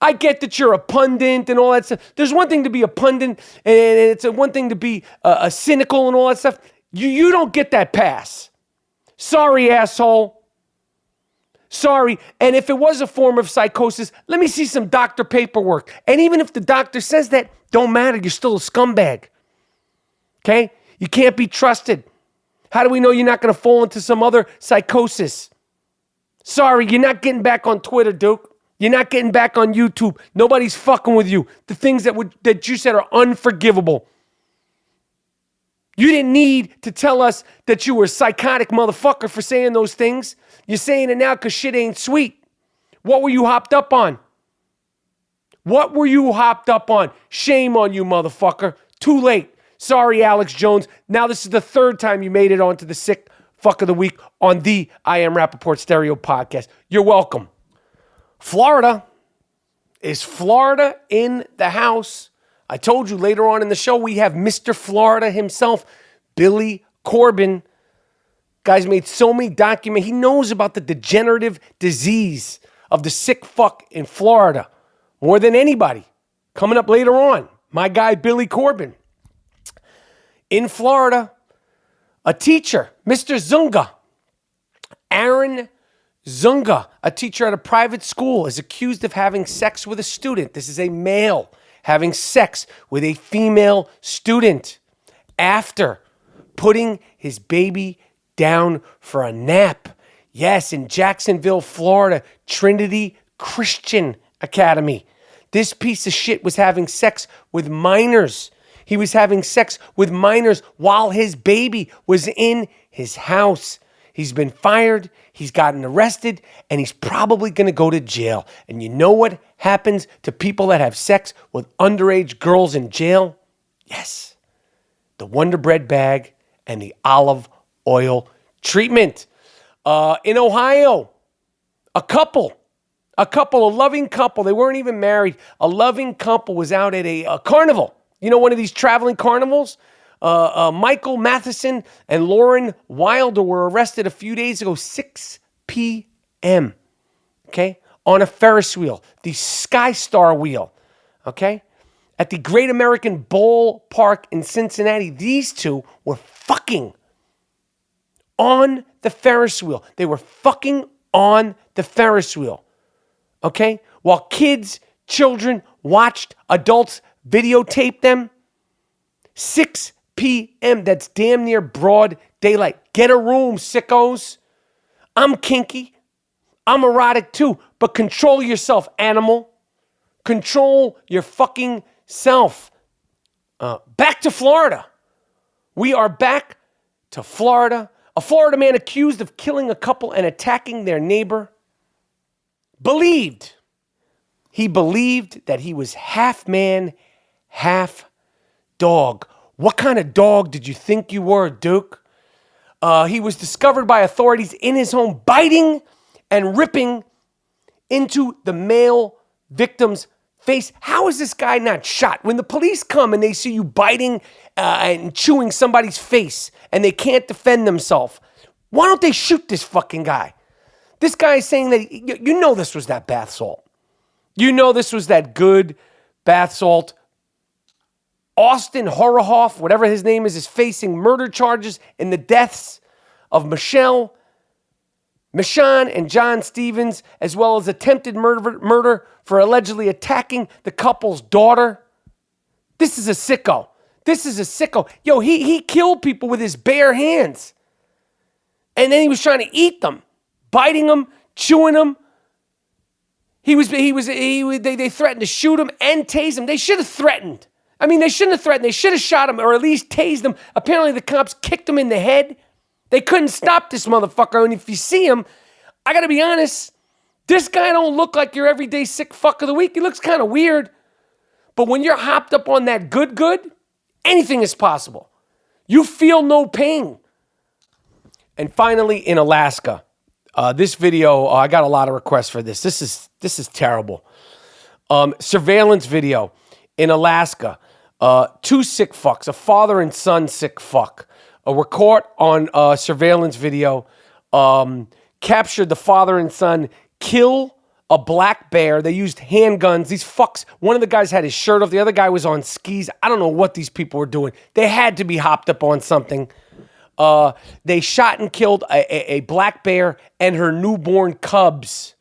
I get that you're a pundit and all that stuff. There's one thing to be a pundit and it's one thing to be a cynical and all that stuff. You don't get that pass. Sorry, asshole. Sorry. And if it was a form of psychosis, let me see some doctor paperwork. And even if the doctor says that, don't matter. You're still a scumbag. Okay? You can't be trusted. How do we know you're not going to fall into some other psychosis? Sorry, you're not getting back on Twitter, Duke. You're not getting back on YouTube. Nobody's fucking with you. The things that you said are unforgivable. You didn't need to tell us that you were a psychotic motherfucker for saying those things. You're saying it now because shit ain't sweet. What were you hopped up on? What were you hopped up on? Shame on you, motherfucker. Too late. Sorry, Alex Jones. Now this is the third time you made it onto the sick fuck of the week on the I Am Rapaport Stereo podcast. You're welcome. Florida. Is Florida in the house? I told you later on in the show we have Mr. Florida himself, Billy Corben. Guy's made so many documents. He knows about the degenerative disease of the sick fuck in Florida more than anybody. Coming up later on, my guy Billy Corben. In Florida, a teacher, Mr. Zunga, Aaron Zunga, a teacher at a private school, is accused of having sex with a student. This is a male having sex with a female student after putting his baby down for a nap. Yes, in Jacksonville, Florida, Trinity Christian Academy. This piece of shit was having sex with minors. He was having sex with minors while his baby was in his house. He's been fired, he's gotten arrested, and he's probably going to go to jail. And you know what happens to people that have sex with underage girls in jail? Yes, the Wonder Bread bag and the olive oil treatment. In Ohio, a loving couple, they weren't even married. A loving couple was out at a carnival. You know, one of these traveling carnivals? Michael Matheson and Lauren Wilder were arrested a few days ago, 6 p.m., okay, on a Ferris wheel, the Sky Star wheel, okay, at the Great American Ballpark in Cincinnati. These two were fucking on the Ferris wheel. They were fucking on the Ferris wheel, okay, while kids, children watched, adults videotaped them. 6 p.m., that's damn near broad daylight. Get a room, sickos. I'm kinky. I'm erotic too. But control yourself, animal. Control your fucking self. Back to Florida. We are back to Florida. A Florida man accused of killing a couple and attacking their neighbor believed that he was half man, half dog. What kind of dog did you think you were, Duke? He was discovered by authorities in his home biting and ripping into the male victim's face. How is this guy not shot? When the police come and they see you biting and chewing somebody's face and they can't defend themselves, why don't they shoot this fucking guy? This guy is saying that, you know this was that bath salt. You know this was that good bath salt. Austin Horohoff, whatever his name is facing murder charges in the deaths of Michonne and John Stevens, as well as attempted murder for allegedly attacking the couple's daughter. This is a sicko. Yo, he killed people with his bare hands. And then he was trying to eat them, biting them, chewing them. They threatened to shoot him and tase him. They should have threatened. I mean, they shouldn't have threatened. They should have shot him or at least tased him. Apparently, the cops kicked him in the head. They couldn't stop this motherfucker. And if you see him, I got to be honest, this guy don't look like your everyday sick fuck of the week. He looks kind of weird. But when you're hopped up on that good, anything is possible. You feel no pain. And finally, in Alaska, this video, I got a lot of requests for this. This is terrible. Surveillance video in Alaska. Two sick fucks, a father and son sick fuck, were caught on surveillance video, captured the father and son kill a black bear. They used handguns. These fucks, one of the guys had his shirt off. The other guy was on skis. I don't know what these people were doing. They had to be hopped up on something. They shot and killed a black bear and her newborn cubs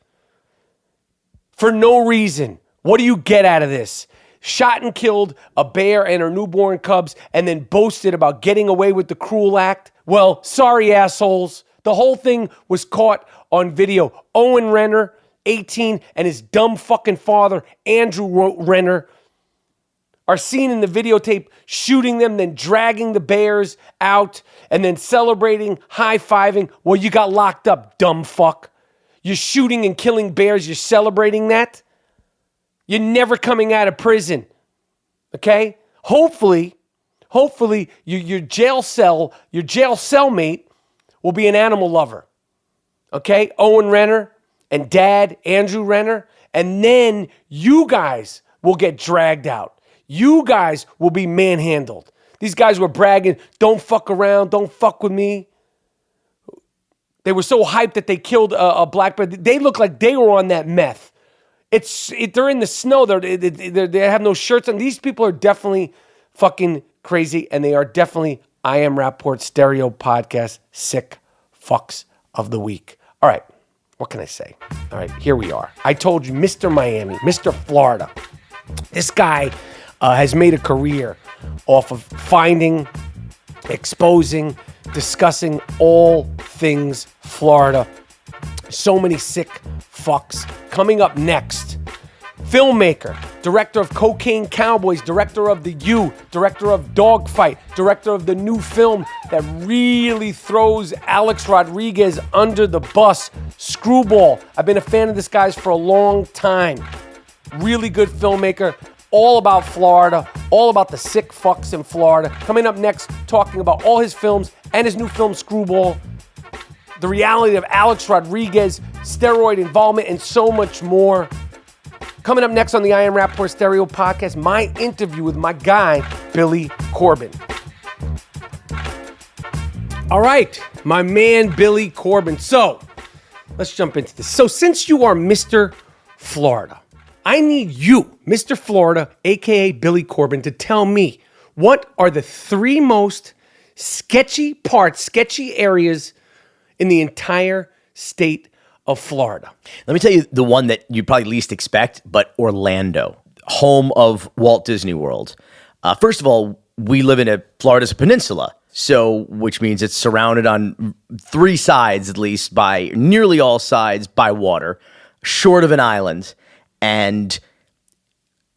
for no reason. What do you get out of this? Shot and killed a bear and her newborn cubs and then boasted about getting away with the cruel act? Well, sorry, assholes. The whole thing was caught on video. Owen Renner, 18, and his dumb fucking father, Andrew Renner, are seen in the videotape shooting them, then dragging the bears out, and then celebrating, high-fiving. Well, you got locked up, dumb fuck. You're shooting and killing bears. You're celebrating that? You're never coming out of prison, okay? Hopefully, your jail cellmate will be an animal lover, okay? Owen Renner and dad, Andrew Renner, and then you guys will get dragged out. You guys will be manhandled. These guys were bragging, don't fuck around, don't fuck with me. They were so hyped that they killed a black bear. They look like they were on that meth. They're in the snow. They have no shirts on. These people are definitely fucking crazy, and they are definitely I Am Rapaport Stereo Podcast sick fucks of the week. All right, what can I say? All right, here we are. I told you, Mr. Miami, Mr. Florida. This guy has made a career off of finding, exposing, discussing all things Florida. So many sick fucks. Coming up next, filmmaker, director of Cocaine Cowboys, director of The U, director of Dawg Fight, director of the new film that really throws Alex Rodriguez under the bus, Screwball. I've been a fan of this guy's for a long time. Really good filmmaker, all about Florida, all about the sick fucks in Florida. Coming up next, talking about all his films and his new film, Screwball, the reality of Alex Rodriguez, steroid involvement, and so much more. Coming up next on the I Am Rapaport Stereo Podcast, my interview with my guy, Billy Corben. All right, my man, Billy Corben. So, let's jump into this. So, since you are Mr. Florida, I need you, Mr. Florida, a.k.a. Billy Corben, to tell me what are the 3 most sketchy parts, sketchy areas in the entire state of Florida. Let me tell you the one that you probably least expect, but Orlando, home of Walt Disney World. First of all, we live in Florida's a peninsula, so which means it's surrounded on 3 sides, at least by nearly all sides by water, short of an island, and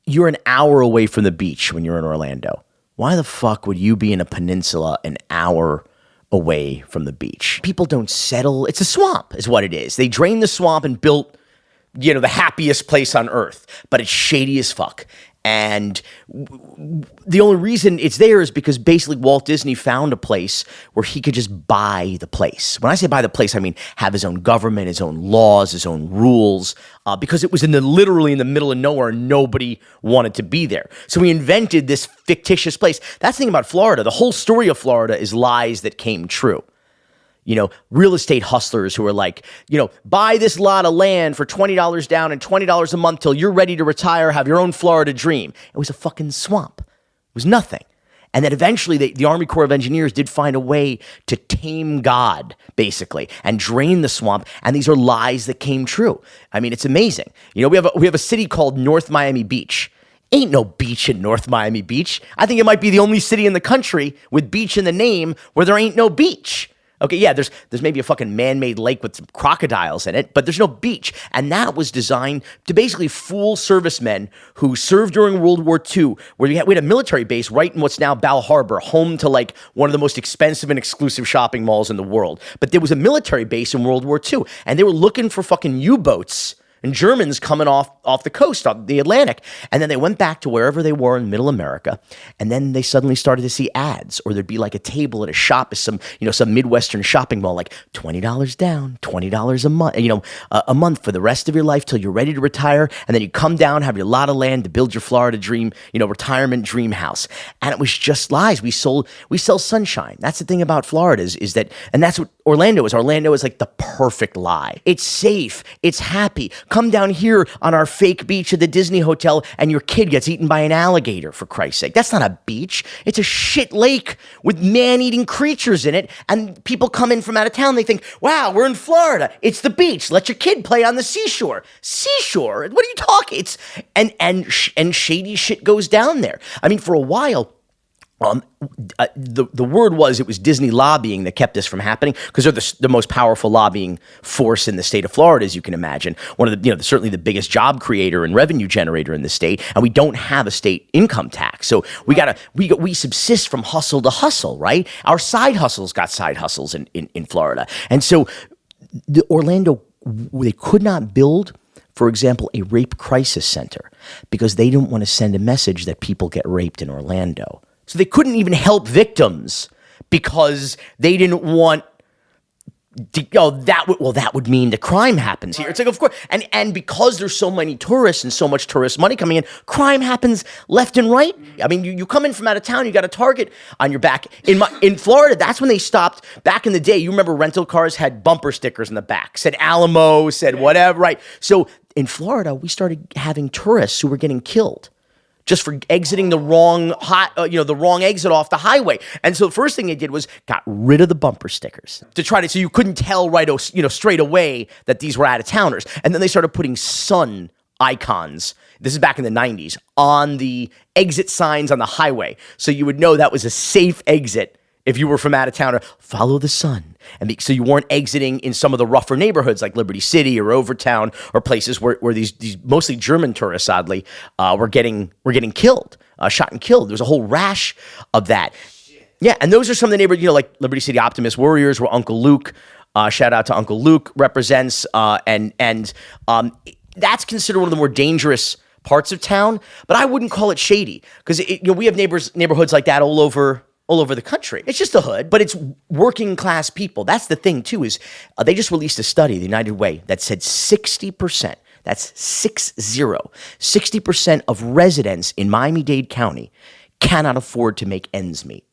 you're an hour away from the beach when you're in Orlando. Why the fuck would you be in a peninsula an hour away from the beach? People don't settle. It's a swamp is what it is. They drained the swamp and built, the happiest place on earth, but it's shady as fuck. And the only reason it's there is because basically Walt Disney found a place where he could just buy the place. When I say buy the place, I mean have his own government, his own laws, his own rules, because it was literally in the middle of nowhere. Nobody wanted to be there. So he invented this fictitious place. That's the thing about Florida. The whole story of Florida is lies that came true. Real estate hustlers who are like, buy this lot of land for $20 down and $20 a month till you're ready to retire, have your own Florida dream. It was a fucking swamp. It was nothing. And then eventually the Army Corps of Engineers did find a way to tame God, basically, and drain the swamp. And these are lies that came true. I mean, it's amazing. We have a city called North Miami Beach. Ain't no beach in North Miami Beach. I think it might be the only city in the country with beach in the name where there ain't no beach. Okay, yeah, there's maybe a fucking man-made lake with some crocodiles in it, but there's no beach. And that was designed to basically fool servicemen who served during World War II, where we had a military base right in what's now Bal Harbor, home to like one of the most expensive and exclusive shopping malls in the world. But there was a military base in World War II, and they were looking for fucking U-boats and Germans coming off the coast, off the Atlantic. And then they went back to wherever they were in Middle America. And then they suddenly started to see ads, or there'd be like a table at a shop at some Midwestern shopping mall, like $20 down, $20 a month, a month for the rest of your life till you're ready to retire. And then you come down, have your lot of land to build your Florida dream, retirement dream house. And it was just lies. We sell sunshine. That's the thing about Florida is that, and that's what Orlando is. Orlando is like the perfect lie. It's safe. It's happy. Come down here on our fake beach at the Disney Hotel and your kid gets eaten by an alligator, for Christ's sake. That's not a beach. It's a shit lake with man-eating creatures in it. And people come in from out of town. They think, wow, we're in Florida. It's the beach. Let your kid play on the seashore. Seashore? What are you talking? It's and shady shit goes down there. I mean, for a while, the word was it was Disney lobbying that kept this from happening, because they're the most powerful lobbying force in the state of Florida, as you can imagine. One of the certainly the biggest job creator and revenue generator in the state, and we don't have a state income tax, so we subsist from hustle to hustle, right? Our side hustles got side hustles in Florida, and so the Orlando, they could not build, for example, a rape crisis center because they didn't want to send a message that people get raped in Orlando. So they couldn't even help victims because they didn't want to, that would mean the crime happens here. It's like, of course, and because there's so many tourists and so much tourist money coming in, crime happens left and right. I mean, you come in from out of town, you got a target on your back. In Florida, that's when they stopped. Back in the day, you remember rental cars had bumper stickers in the back, said Alamo, said whatever, right? So in Florida, we started having tourists who were getting killed just for exiting the wrong exit off the highway. And so the first thing they did was got rid of the bumper stickers so you couldn't tell straight away that these were out-of-towners. And then they started putting sun icons, this is back in the 90s, on the exit signs on the highway. So you would know that was a safe exit if you were from out of town, or follow the sun. And so you weren't exiting in some of the rougher neighborhoods like Liberty City or Overtown, or places where these mostly German tourists, oddly, were getting killed, shot and killed. There was a whole rash of that. Yeah, and those are some of the neighborhoods, like Liberty City Optimist Warriors, where Uncle Luke, shout out to Uncle Luke, represents, and that's considered one of the more dangerous parts of town. But I wouldn't call it shady, because we have neighborhoods like that all over all over the country. It's just a hood, but it's working class people. That's the thing too, is they just released a study, the United Way, that said 60%, that's 60% of residents in Miami-Dade County cannot afford to make ends meet.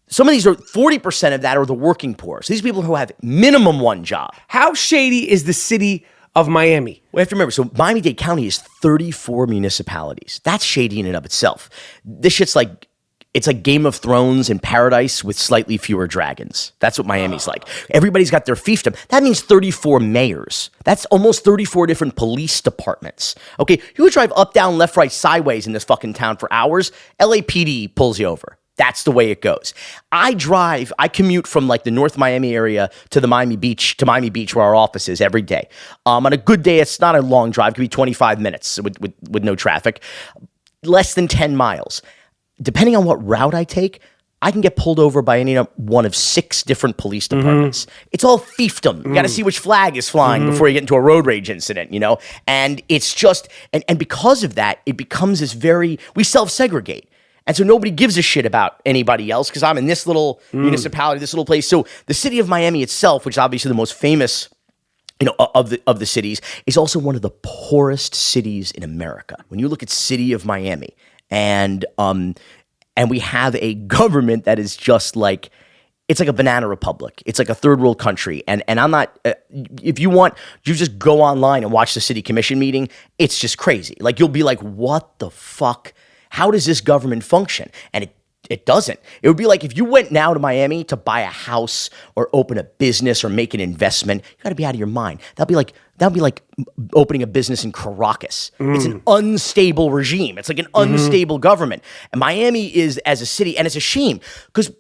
Some of these are 40% of that are the working poor. So these people who have minimum one job. How shady is the city of Miami? We have to remember, so Miami-Dade County is 34 municipalities. That's shady in and of itself. This shit's like, it's like Game of Thrones in paradise with slightly fewer dragons. That's what Miami's like. Everybody's got their fiefdom. That means 34 mayors. That's almost 34 different police departments. Okay, you would drive up, down, left, right, sideways in this fucking town for hours. LAPD pulls you over. That's the way it goes. I commute from like the North Miami area to the Miami Beach, where our office is every day. On a good day, it's not a long drive. It could be 25 minutes with no traffic. Less than 10 miles. Depending on what route I take, I can get pulled over by any one of 6 different police departments. It's all fiefdom. You got to see which flag is flying before you get into a road rage incident, And it's just, and because of that, it becomes we self-segregate. And so nobody gives a shit about anybody else because I'm in this little municipality, this little place. So the city of Miami itself, which is obviously the most famous of the cities, is also one of the poorest cities in America. When you look at city of Miami, and we have a government that is just like, it's like a banana republic. It's like a third world country. And I'm not, if you want, you just go online and watch the city commission meeting. It's just crazy. Like you'll be like, what the fuck? How does this government function? And it doesn't. It would be like if you went now to Miami to buy a house or open a business or make an investment, you got to be out of your mind. That'd be like opening a business in Caracas. It's an unstable regime. It's like an unstable government. And Miami is, as a city, and it's a shame because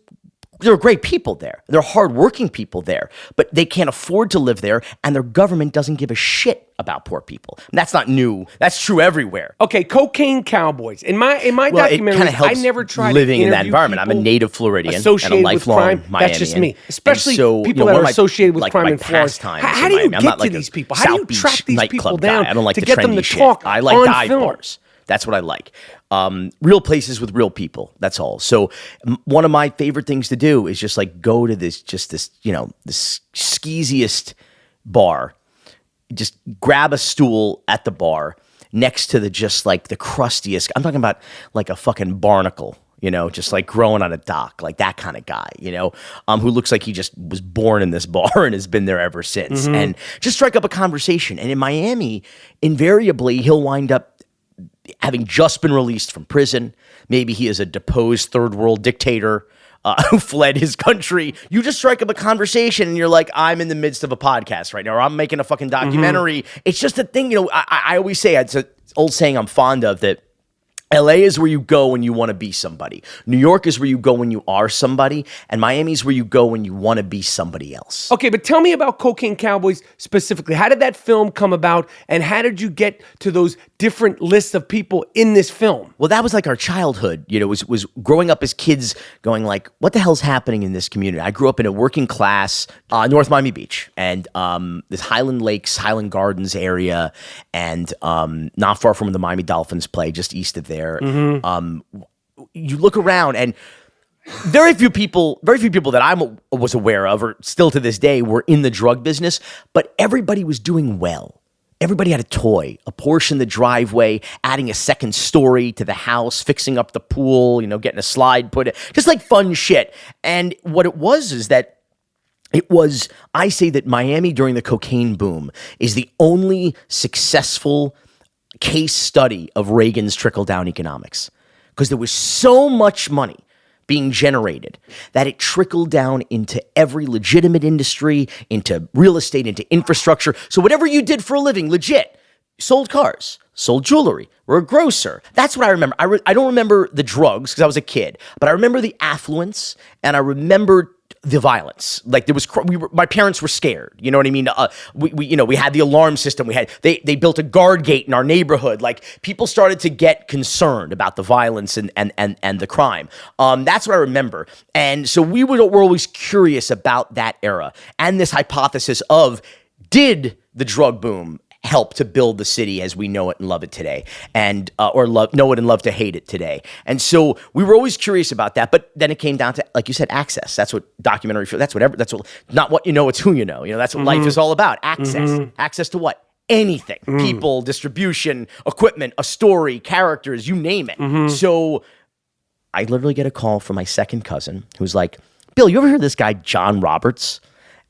there are great people there. There are hardworking people there, but they can't afford to live there, and their government doesn't give a shit about poor people. And that's not new. That's true everywhere. Okay, Cocaine Cowboys. In my documentary, I never tried living in that interview environment. I'm a native Floridian and a associated with lifelong crime. Miamian. That's just me. Especially so, people that are my- associated with like crime my in Florida. pastimes How in do you Miami. I'm get not to like these a people? How do you South Beach track these people nightclub down guy. I don't like to the get them trendy to shit. talk I like on dive film? bars. That's what I like. Real places with real people. That's all. So one of my favorite things to do is just like go to this skeeziest bar, just grab a stool at the bar next to the crustiest. I'm talking about like a fucking barnacle, just like growing on a dock, like that kind of guy, who looks like he just was born in this bar and has been there ever since. And just strike up a conversation. And in Miami, invariably, he'll wind up having just been released from prison. Maybe he is a deposed third world dictator who fled his country. You just strike up a conversation and you're like, I'm in the midst of a podcast right now, or I'm making a fucking documentary. It's just a thing, I always say, it's an old saying I'm fond of, that LA is where you go when you want to be somebody. New York is where you go when you are somebody. And Miami is where you go when you want to be somebody else. Okay, but tell me about Cocaine Cowboys specifically. How did that film come about, and how did you get to those different lists of people in this film? Well, that was like our childhood, was growing up as kids going like, what the hell's happening in this community? I grew up in a working class, North Miami Beach, and this Highland Lakes, Highland Gardens area, and not far from where the Miami Dolphins play, just east of there. You look around and very few people that I was aware of, or still to this day, were in the drug business, but everybody was doing well. Everybody had a toy, a Porsche in the driveway, adding a second story to the house, fixing up the pool, getting a slide put in, just like fun shit. And what it was is that I say that Miami during the cocaine boom is the only successful case study of Reagan's trickle-down economics, because there was so much money being generated that it trickled down into every legitimate industry, into real estate, into infrastructure. So whatever you did for a living, legit, sold cars, sold jewelry, were a grocer. That's what I remember. I don't remember the drugs because I was a kid, but I remember the affluence, and I remember the violence. Like my parents were scared. You know what I mean? We had the alarm system. They built a guard gate in our neighborhood. Like people started to get concerned about the violence and the crime. That's what I remember. And so we're always curious about that era and this hypothesis of, did the drug boom help to build the city as we know it and love it today, and know it and love to hate it today. And so we were always curious about that. But then it came down to, like you said, access. That's what documentary. That's whatever. That's what. Not what you know. It's who you know. That's what life is all about. Access. Access to what? Anything. People, distribution, equipment, a story, characters. You name it. So I literally get a call from my second cousin who's like, "Bill, you ever heard of this guy John Roberts?"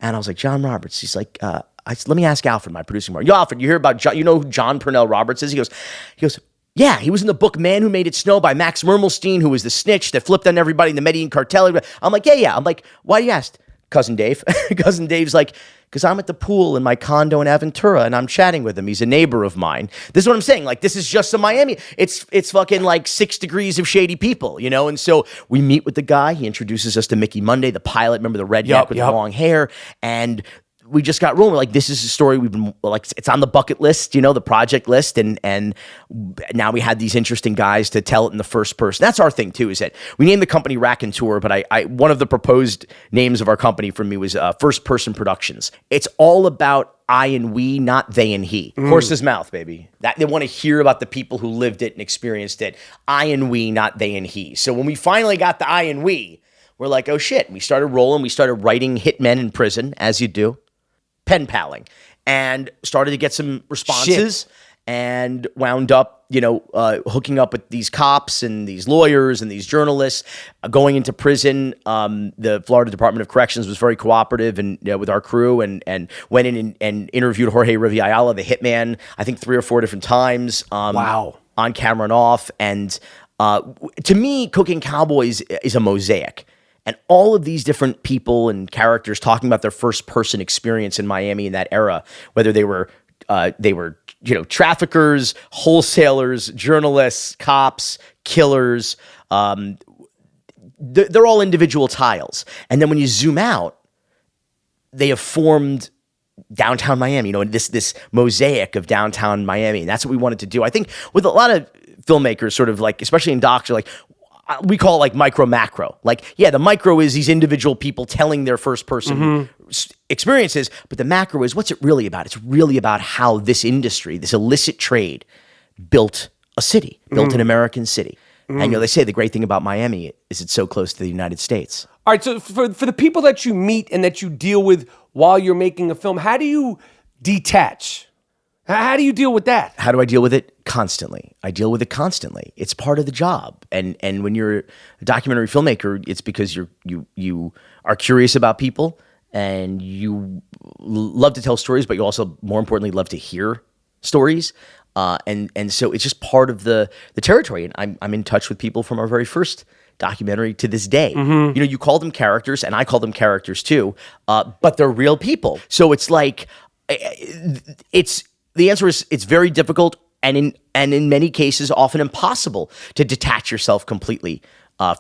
And I was like, "John Roberts." He's like, let me ask Alfred, my producing partner. Yo, Alfred, you hear about John? You know who John Purnell Roberts is? He goes, yeah, he was in the book Man Who Made It Snow by Max Mermelstein, who was the snitch that flipped on everybody in the Medellin cartel. I'm like, yeah. I'm like, why do you ask? Cousin Dave. Cousin Dave's like, because I'm at the pool in my condo in Aventura and I'm chatting with him. He's a neighbor of mine. This is what I'm saying. Like, this is just a Miami. It's fucking like 6 degrees of shady people, And so we meet with the guy. He introduces us to Mickey Monday, the pilot. Remember the redneck with the long hair? And we just got rolling. We're like, this is a story we've been like, it's on the bucket list, the project list. And now we had these interesting guys to tell it in the first person. That's our thing too, is that we named the company Raconteur, but I one of the proposed names of our company for me was First Person Productions. It's all about I and we, not they and he. Horse's mouth, baby. That they want to hear about the people who lived it and experienced it. I and we, not they and he. So when we finally got the I and we, we're like, oh shit. We started rolling. We started writing hitmen in prison, as you do. Pen paling, and started to get some responses and wound up, hooking up with these cops and these lawyers and these journalists, going into prison. The Florida Department of Corrections was very cooperative and with our crew and went in and interviewed Jorge Riviayala, the hitman, I think 3 or 4 different times. Wow. On camera and off. And to me, Cocaine Cowboys is a mosaic. And all of these different people and characters talking about their first person experience in Miami in that era, whether they were traffickers, wholesalers, journalists, cops, killers, they're all individual tiles. And then when you zoom out, they have formed downtown Miami, this mosaic of downtown Miami. And that's what we wanted to do. I think with a lot of filmmakers, sort of like, especially in docs, are like, we call it like micro macro. Like, yeah, the micro is these individual people telling their first person experiences, but the macro is, what's it really about? It's really about how this industry, this illicit trade, built a city, built an American city. And they say the great thing about Miami is it's so close to the United States. All right, so for the people that you meet and that you deal with while you're making a film, how do you detach? How do you deal with that? How do I deal with it? Constantly. I deal with it constantly. It's part of the job. And when you're a documentary filmmaker, it's because you are curious about people and you love to tell stories, but you also, more importantly, love to hear stories. And so it's just part of the territory. And I'm in touch with people from our very first documentary to this day. You call them characters, and I call them characters too, but they're real people. So it's like, the answer is it's very difficult and in many cases often impossible to detach yourself completely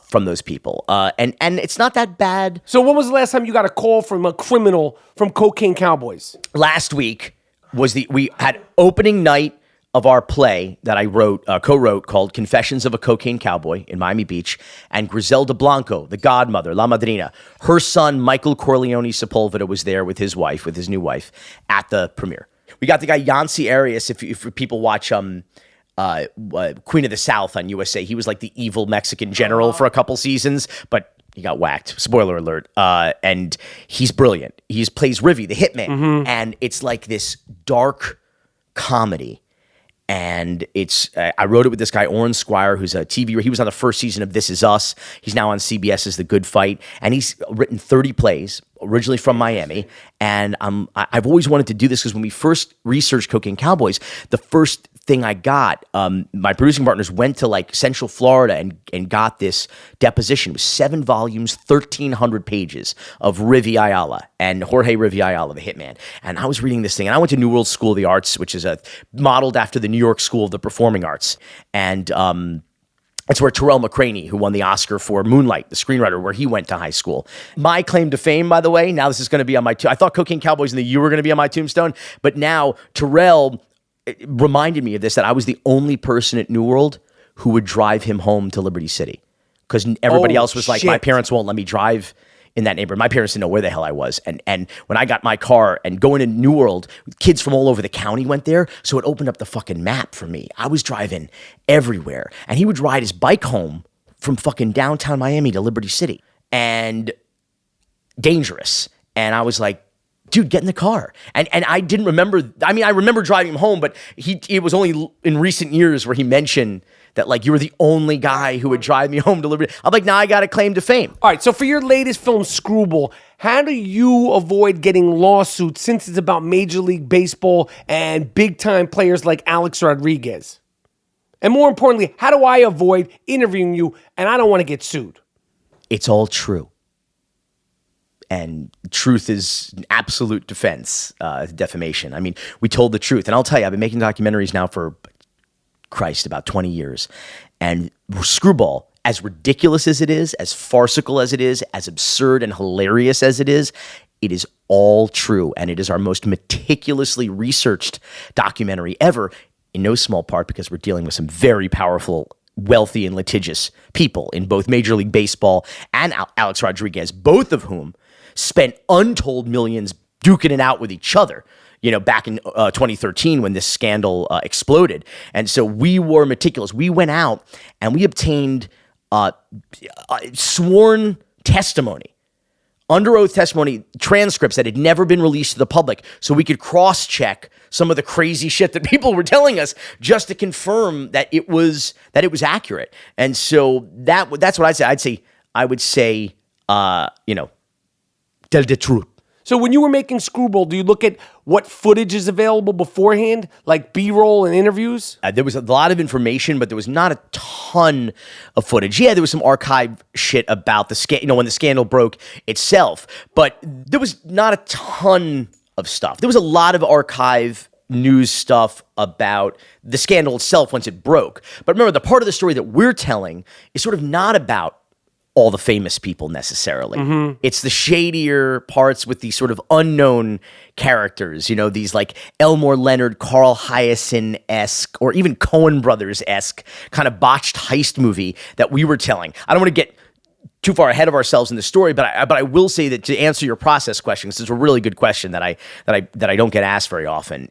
from those people. And it's not that bad. So when was the last time you got a call from a criminal from Cocaine Cowboys? Last week we had opening night of our play that I co-wrote called Confessions of a Cocaine Cowboy in Miami Beach, and Griselda Blanco, the godmother, La Madrina, her son Michael Corleone Sepulveda was there with his new wife at the premiere. We got the guy Yancey Arias. If people watch Queen of the South on USA, he was like the evil Mexican general for a couple seasons, but he got whacked. Spoiler alert. And he's brilliant. He plays Rivy, the hitman, and it's like this dark comedy. And I wrote it with this guy, Orrin Squire, who's a TV, he was on the first season of This Is Us. He's now on CBS's The Good Fight. And he's written 30 plays, originally from Miami. And I've always wanted to do this because when we first researched Cocaine Cowboys, the first thing I got, my producing partners went to like Central Florida and got this deposition. It was 7 volumes, 1,300 pages of Rivy Ayala and Jorge Rivy Ayala, the hitman. And I was reading this thing, and I went to New World School of the Arts, which is modeled after the New York School of the Performing Arts. And it's where Terrell McCraney, who won the Oscar for Moonlight, the screenwriter, where he went to high school. My claim to fame, by the way, now this is going to be on my I thought Cocaine Cowboys and the U were going to be on my tombstone, but now Terrell reminded me of this, that I was the only person at New World who would drive him home to Liberty City, because everybody else was like, my parents won't let me drive in that neighborhood. My parents didn't know where the hell I was. And when I got my car and going to New World, kids from all over the county went there. So it opened up the fucking map for me. I was driving everywhere. And he would ride his bike home from fucking downtown Miami to Liberty City. And dangerous. And I was like, dude, get in the car. And I didn't remember. I mean, I remember driving him home, but it was only in recent years where he mentioned that, like, you were the only guy who would drive me home to Liberty. I'm like, now I got a claim to fame. All right, so for your latest film, Screwball, how do you avoid getting lawsuits since it's about Major League Baseball and big-time players like Alex Rodriguez? And more importantly, how do I avoid interviewing you and I don't want to get sued? It's all true. And truth is an absolute defense, defamation. I mean, we told the truth. And I'll tell you, I've been making documentaries now for, Christ, about 20 years. And Screwball, as ridiculous as it is, as farcical as it is, as absurd and hilarious as it is all true. And it is our most meticulously researched documentary ever, in no small part because we're dealing with some very powerful, wealthy, and litigious people in both Major League Baseball and Alex Rodriguez, both of whom spent untold millions duking it out with each other, back in 2013 when this scandal exploded. And so we were meticulous. We went out and we obtained sworn testimony, under oath testimony, transcripts that had never been released to the public, so we could cross-check some of the crazy shit that people were telling us just to confirm that it was accurate. And so that's what I'd say. I would say, tell the truth. So when you were making Screwball, do you look at what footage is available beforehand, like B-roll and interviews? There was a lot of information, but there was not a ton of footage. Yeah, there was some archive shit about the when the scandal broke itself, but there was not a ton of stuff. There was a lot of archive news stuff about the scandal itself once it broke. But remember, the part of the story that we're telling is sort of not about all the famous people necessarily. Mm-hmm. It's the shadier parts with these sort of unknown characters, these like Elmore Leonard, Carl Hyacin-esque, or even Coen Brothers-esque kind of botched heist movie that we were telling. I don't want to get too far ahead of ourselves in the story, but I will say that to answer your process question, this is a really good question that I don't get asked very often.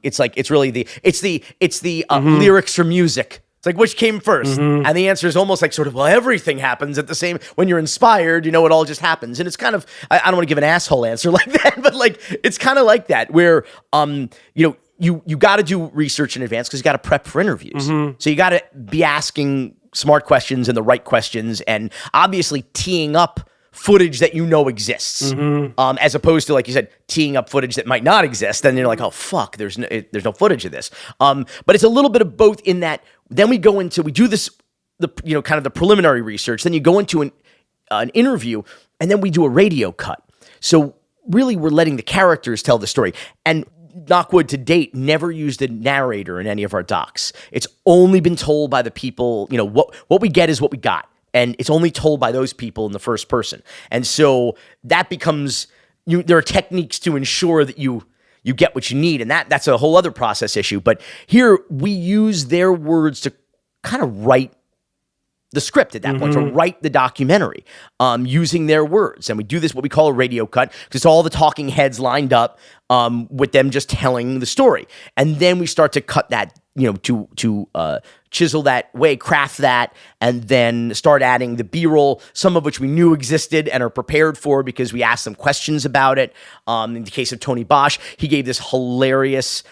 It's really the lyrics for music. It's like, which came first? Mm-hmm. And the answer is almost like sort of, well, everything happens at the same, when you're inspired, it all just happens. And it's kind of, I don't want to give an asshole answer like that, but like, it's kind of like that where, you got to do research in advance because you got to prep for interviews. Mm-hmm. So you got to be asking smart questions and the right questions, and obviously teeing up footage that exists, mm-hmm. As opposed to, like you said, teeing up footage that might not exist. Then you're like, oh fuck, there's no footage of this. But it's a little bit of both in that. Then we do this, kind of the preliminary research. Then you go into an interview, and then we do a radio cut. So really, we're letting the characters tell the story. And knock wood, to date, never used a narrator in any of our docs. It's only been told by the people. What we get is what we got. And it's only told by those people in the first person. And so that becomes, there are techniques to ensure that you get what you need. And that's a whole other process issue. But here we use their words to kind of write the script at that point, to write the documentary, using their words. And we do this, what we call a radio cut, because it's all the talking heads lined up with them just telling the story. And then we start to cut that, to chisel that way, craft that, and then start adding the B-roll, some of which we knew existed and are prepared for because we asked them questions about it. In the case of Tony Bosch, he gave this hilarious,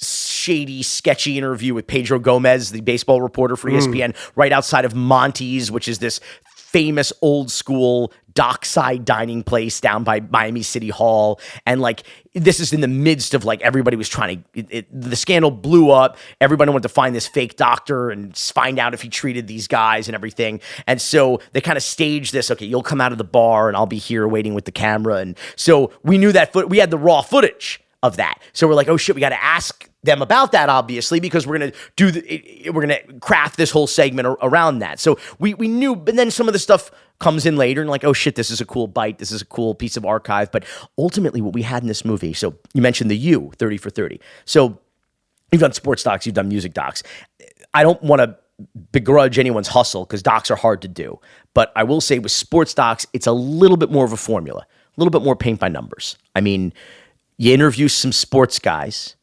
shady, sketchy interview with Pedro Gomez, the baseball reporter for ESPN, right outside of Monty's, which is this famous old school dockside dining place down by Miami City Hall. And this is in the midst of everybody was trying to, the scandal blew up. Everybody wanted to find this fake doctor and find out if he treated these guys and everything. And so they kind of staged this, okay, you'll come out of the bar and I'll be here waiting with the camera. And so we knew that we had the raw footage of that. So we're like, oh shit, we got to ask them about that, obviously, because we're going to we're going to craft this whole segment around that. So we knew, but then some of the stuff comes in later and oh shit, this is a cool bite. This is a cool piece of archive. But ultimately what we had in this movie, so you mentioned the 30 for 30. So you've done sports docs, you've done music docs. I don't want to begrudge anyone's hustle because docs are hard to do. But I will say with sports docs, it's a little bit more of a formula, a little bit more paint by numbers. I mean, you interview some sports guys,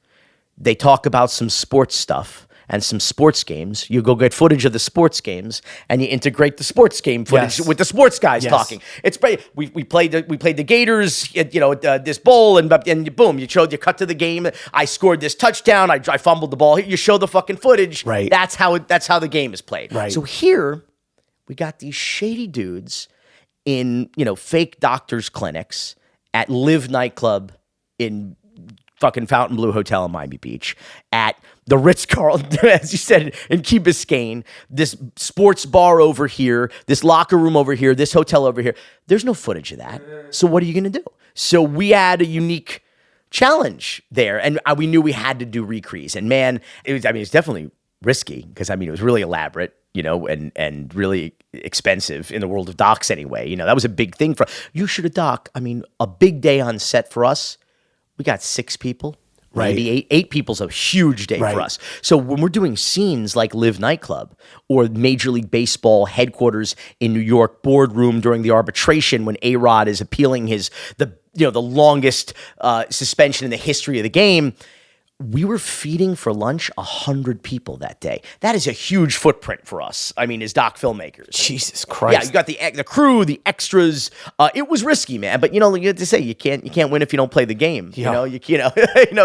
they talk about some sports stuff and some sports games. You go get footage of the sports games and you integrate the sports game footage with the sports guys talking. It's we played the Gators, this bowl, and boom, you cut to the game. I scored this touchdown. I fumbled the ball. You show the fucking footage. Right. That's how the game is played. Right. So here we got these shady dudes in fake doctors' clinics at Live nightclub in fucking Fontainebleau Hotel in Miami Beach, at the Ritz-Carlton, as you said, in Key Biscayne, this sports bar over here, this locker room over here, this hotel over here. There's no footage of that. So what are you going to do? So we had a unique challenge there, and we knew we had to do recrees. And man, it's definitely risky because it was really elaborate, and really expensive in the world of docs anyway. That was a big thing for you. Shoot a doc. A big day on set for us. We got 6 people, maybe eight people's a huge day for us. So when we're doing scenes like Live Nightclub or Major League Baseball headquarters in New York boardroom during the arbitration when A-Rod is appealing the longest suspension in the history of the game, we were feeding for lunch 100 people that day. That is a huge footprint for us. As doc filmmakers. Jesus Christ. Yeah, you got the crew, the extras. It was risky, man. But you have to say you can't win if you don't play the game. Yeah.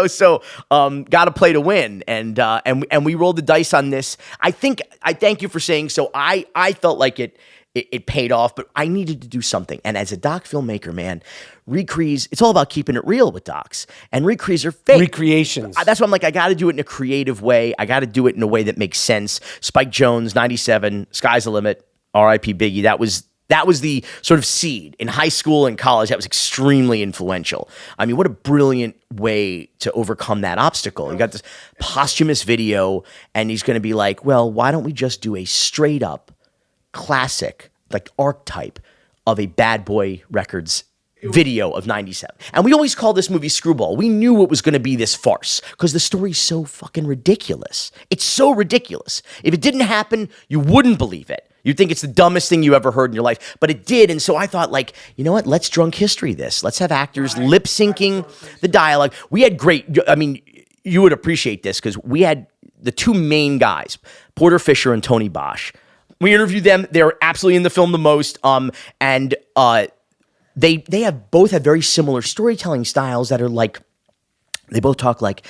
So got to play to win. And we rolled the dice on this. I thank you for saying so. I felt like it paid off, but I needed to do something. And as a doc filmmaker, man, recrees, it's all about keeping it real with docs. And recrees are fake. Recreations. That's why I'm like, I got to do it in a creative way. I got to do it in a way that makes sense. Spike Jonze, 97, Sky's the Limit, R.I.P. Biggie. That was the sort of seed. In high school and college, that was extremely influential. What a brilliant way to overcome that obstacle. You got this posthumous video, and he's going to be like, well, why don't we just do a straight up classic, like archetype of a Bad Boy Records video of 97. And we always call this movie Screwball. We knew it was going to be this farce because the story's so fucking ridiculous. It's so ridiculous. If it didn't happen, you wouldn't believe it. You'd think it's the dumbest thing you ever heard in your life, but it did. And so I thought, like, you know what? Let's drunk history this. Let's have actors lip syncing the dialogue. We had you would appreciate this because we had the 2 main guys, Porter Fisher and Tony Bosch. We interviewed them. They're absolutely in the film the most. And they both have very similar storytelling styles that are like, they both talk like,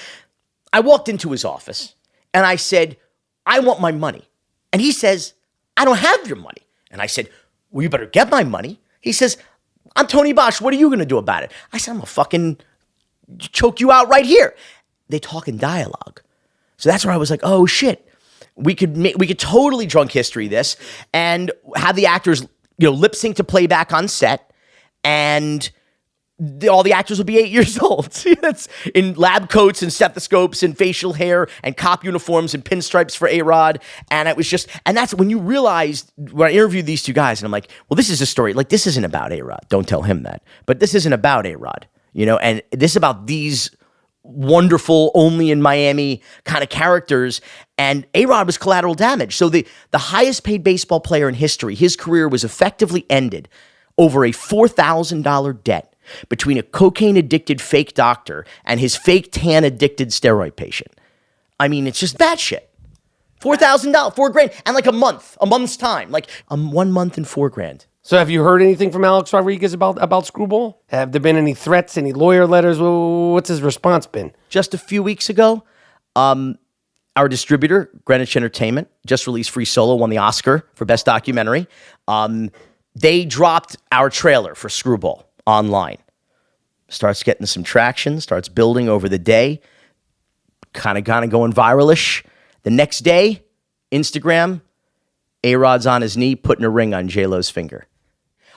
I walked into his office and I said, I want my money. And he says, I don't have your money. And I said, well, you better get my money. He says, I'm Tony Bosch. What are you going to do about it? I said, I'm going to fucking choke you out right here. They talk in dialogue. So that's where I was like, oh shit. We could totally drunk history this and have the actors, lip sync to playback on set, and all the actors would be 8 years old. That's in lab coats and stethoscopes and facial hair and cop uniforms and pinstripes for A-Rod. And that's when you realize, when I interviewed these 2 guys, and I'm like, well, this is a story. Like, this isn't about A-Rod. Don't tell him that. But this isn't about A-Rod, and this is about these wonderful, only in Miami kind of characters. And A-Rod was collateral damage. So the highest paid baseball player in history, his career was effectively ended over a $4,000 debt between a cocaine-addicted fake doctor and his fake tan-addicted steroid patient. It's just bad shit. $4,000, $4,000, and like a month's time, like 1 month and $4,000. So have you heard anything from Alex Rodriguez about Screwball? Have there been any threats, any lawyer letters? What's his response been? Just a few weeks ago, our distributor, Greenwich Entertainment, just released Free Solo, won the Oscar for Best Documentary. They dropped our trailer for Screwball online. Starts getting some traction, starts building over the day, kind of going viralish. The next day, Instagram, A-Rod's on his knee, putting a ring on J-Lo's finger.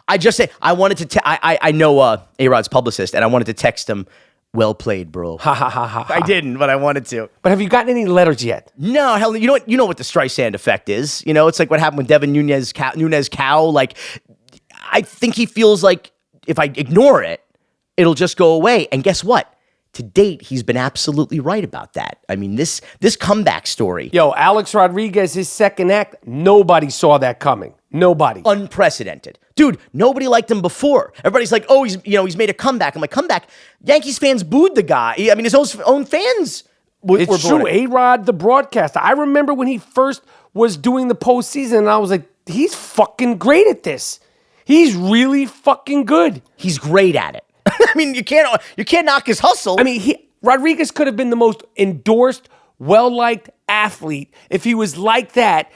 I just say, I wanted to, I know A-Rod's publicist, and I wanted to text him, well played, bro. Ha ha ha ha. I didn't, but I wanted to. But have you gotten any letters yet? No, hell, you know what the Streisand effect is. It's like what happened with Devin Nunez Cow. Like, I think he feels like if I ignore it, it'll just go away. And guess what? to date, he's been absolutely right about that. I mean, this comeback story. Yo, Alex Rodriguez, his second act, nobody saw that coming. Nobody. Unprecedented. Dude, nobody liked him before. Everybody's like, oh, he's made a comeback. I'm like, comeback? Yankees fans booed the guy. I mean, his own fans were true. A-Rod, the broadcaster. I remember when he first was doing the postseason, and I was like, he's fucking great at this. He's really fucking good. He's great at it. I mean, you can't knock his hustle. I mean, Rodriguez could have been the most endorsed, well-liked athlete if he was like that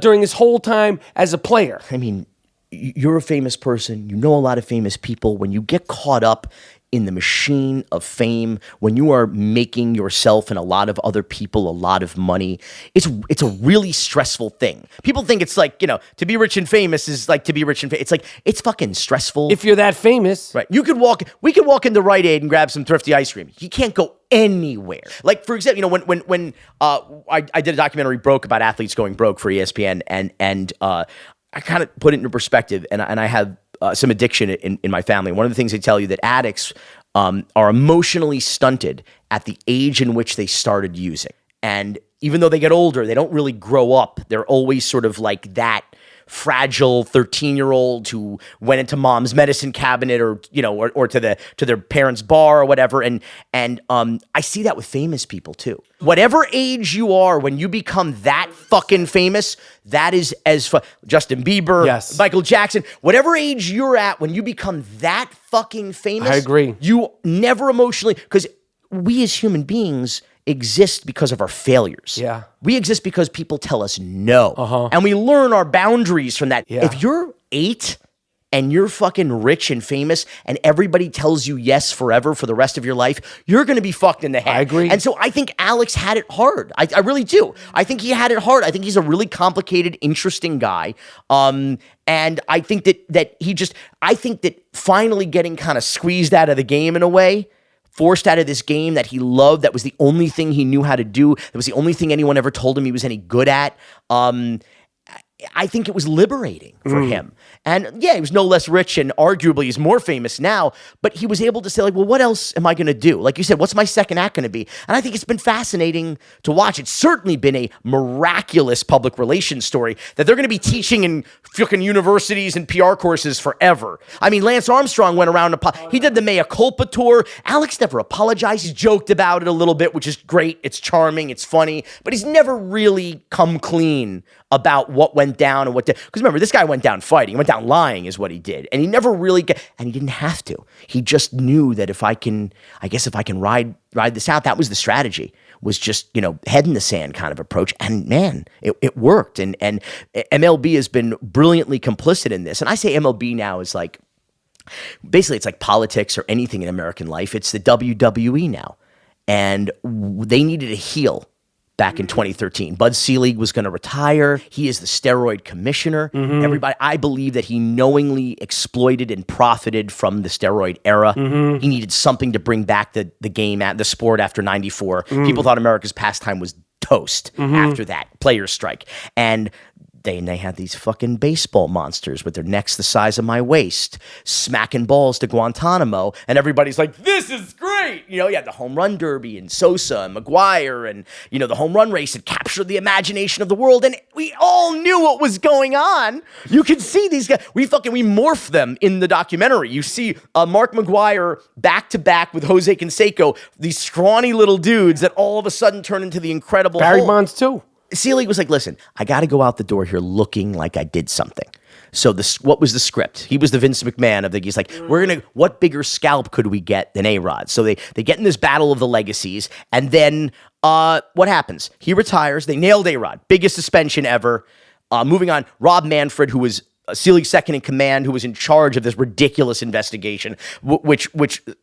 during his whole time as a player. I mean, you're a famous person. You know a lot of famous people. When you get caught up in the machine of fame, when you are making yourself and a lot of other people a lot of money, it's a really stressful thing. People think it's like, to be rich and famous is like to be rich and famous. It's like, it's fucking stressful. If you're that famous. Right. We could walk into Rite Aid and grab some thrifty ice cream. You can't go anywhere. Like, for example, when I did a documentary about athletes going broke for ESPN, and I kind of put it into perspective, and I have some addiction in my family. One of the things they tell you that addicts are emotionally stunted at the age in which they started using. And even though they get older, they don't really grow up. They're always sort of like that fragile 13-year-old who went into mom's medicine cabinet or to their parents' bar or whatever. And I see that with famous people too. Whatever age you are, when you become that fucking famous, that is Justin Bieber, yes. Michael Jackson, whatever age you're at, when you become that fucking famous, I agree. You never emotionally, because we as human beings exist because of our failures. Yeah. We exist because people tell us no. And we learn our boundaries from that. Yeah. If you're 8 and you're fucking rich and famous and everybody tells you yes forever for the rest of your life, you're going to be fucked in the head. I agree. And so I think Alex had it hard. I really do. I think he had it hard. I think he's a really complicated, interesting guy. And I think that finally getting kind of squeezed out of the game in a way, forced out of this game that he loved, that was the only thing he knew how to do, that was the only thing anyone ever told him he was any good at. I think it was liberating for him. And yeah, he was no less rich and arguably he's more famous now, but he was able to say like, well, what else am I going to do? Like you said, what's my second act going to be? And I think it's been fascinating to watch. It's certainly been a miraculous public relations story that they're going to be teaching in fucking universities and PR courses forever. I mean, Lance Armstrong went around, he did the Mea Culpa tour. Alex never apologized. He's joked about it a little bit, which is great. It's charming. It's funny, but he's never really come clean about what went down and because remember, this guy went down fighting, he went down lying is what he did. And he never really and he didn't have to. He just knew that if I can ride this out, that was the strategy, was just, head in the sand kind of approach. And man, it worked. And MLB has been brilliantly complicit in this. And I say MLB now is like, basically it's like politics or anything in American life. It's the WWE now. And they needed a heel back in 2013. Bud Selig was going to retire. He is the steroid commissioner. Everybody, I believe that he knowingly exploited and profited from the steroid era. He needed something to bring back the game, the sport after 94. People thought America's pastime was toast after that players' strike. And they had these fucking baseball monsters with their necks the size of my waist, smacking balls to Guantanamo, and everybody's like, this is great! You had the home run derby, and Sosa, and McGuire, and, the home run race that captured the imagination of the world, and we all knew what was going on. You could see these guys, we morph them in the documentary. You see Mark McGuire back-to-back with Jose Canseco, these scrawny little dudes that all of a sudden turn into the incredible Barry Hulk. Bonds too. Selig was like, listen, I got to go out the door here looking like I did something. So what was the script? He was the Vince McMahon of he's like, what bigger scalp could we get than A-Rod? So they get in this battle of the legacies, and then what happens? He retires. They nailed A-Rod. Biggest suspension ever. Moving on, Rob Manfred, who was Selig's second in command, who was in charge of this ridiculous investigation, which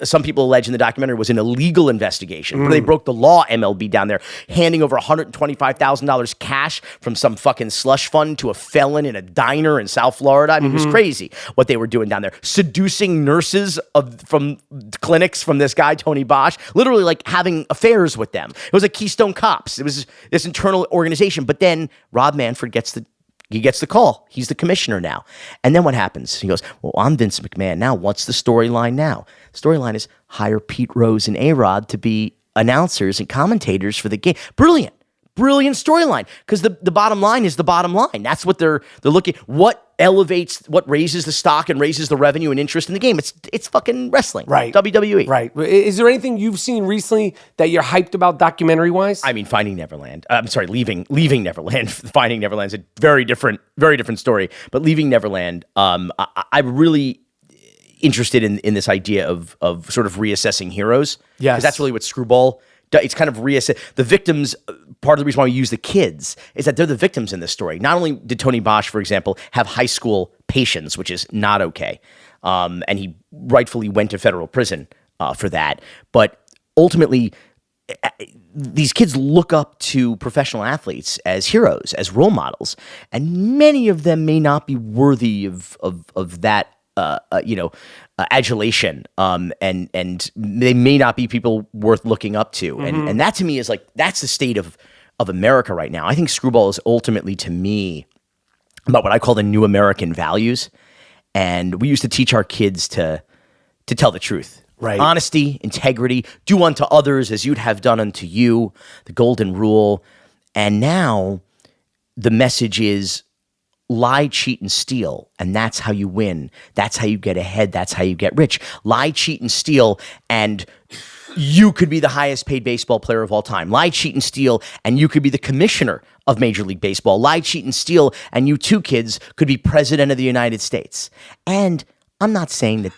some people allege in the documentary was an illegal investigation. They broke the law, MLB down there, handing over $125,000 cash from some fucking slush fund to a felon in a diner in South Florida. I mean, it was crazy what they were doing down there. Seducing nurses from clinics from this guy, Tony Bosch, literally like having affairs with them. It was like Keystone Cops. It was this internal organization. But then Rob Manfred gets the He gets the call. He's the commissioner now. And then what happens? He goes, well, I'm Vince McMahon now. What's the storyline now? The storyline is hire Pete Rose and A-Rod to be announcers and commentators for the game. Brilliant storyline, because the bottom line is the bottom line. That's what they're looking. What elevates, what raises the stock and raises the revenue and interest in the game? It's fucking wrestling, right? WWE, right? Is there anything you've seen recently that you're hyped about documentary wise? I mean, Finding Neverland. I'm sorry, Leaving Neverland. Finding Neverland's a very different story. But Leaving Neverland, I'm really interested in this idea of sort of reassessing heroes. Yes, because that's really what Screwball. It's kind of reassess the victims. Part of the reason why we use the kids is that they're the victims in this story. Not only did Tony Bosch, for example, have high school patience, which is not okay, and he rightfully went to federal prison for that, but ultimately, these kids look up to professional athletes as heroes, as role models, and many of them may not be worthy of that. Adulation, and they may not be people worth looking up to, and that to me is like that's the state of America right now. I think Screwball is ultimately, to me, about what I call the new American values, and we used to teach our kids to tell the truth, right? Honesty, integrity, do unto others as you'd have done unto you, the golden rule, and now the message is, lie, cheat, and steal, and that's how you win. That's how you get ahead. That's how you get rich. Lie, cheat, and steal, and you could be the highest paid baseball player of all time. Lie, cheat, and steal, and you could be the commissioner of Major League Baseball. Lie, cheat, and steal, and you two kids could be president of the United States. And I'm not saying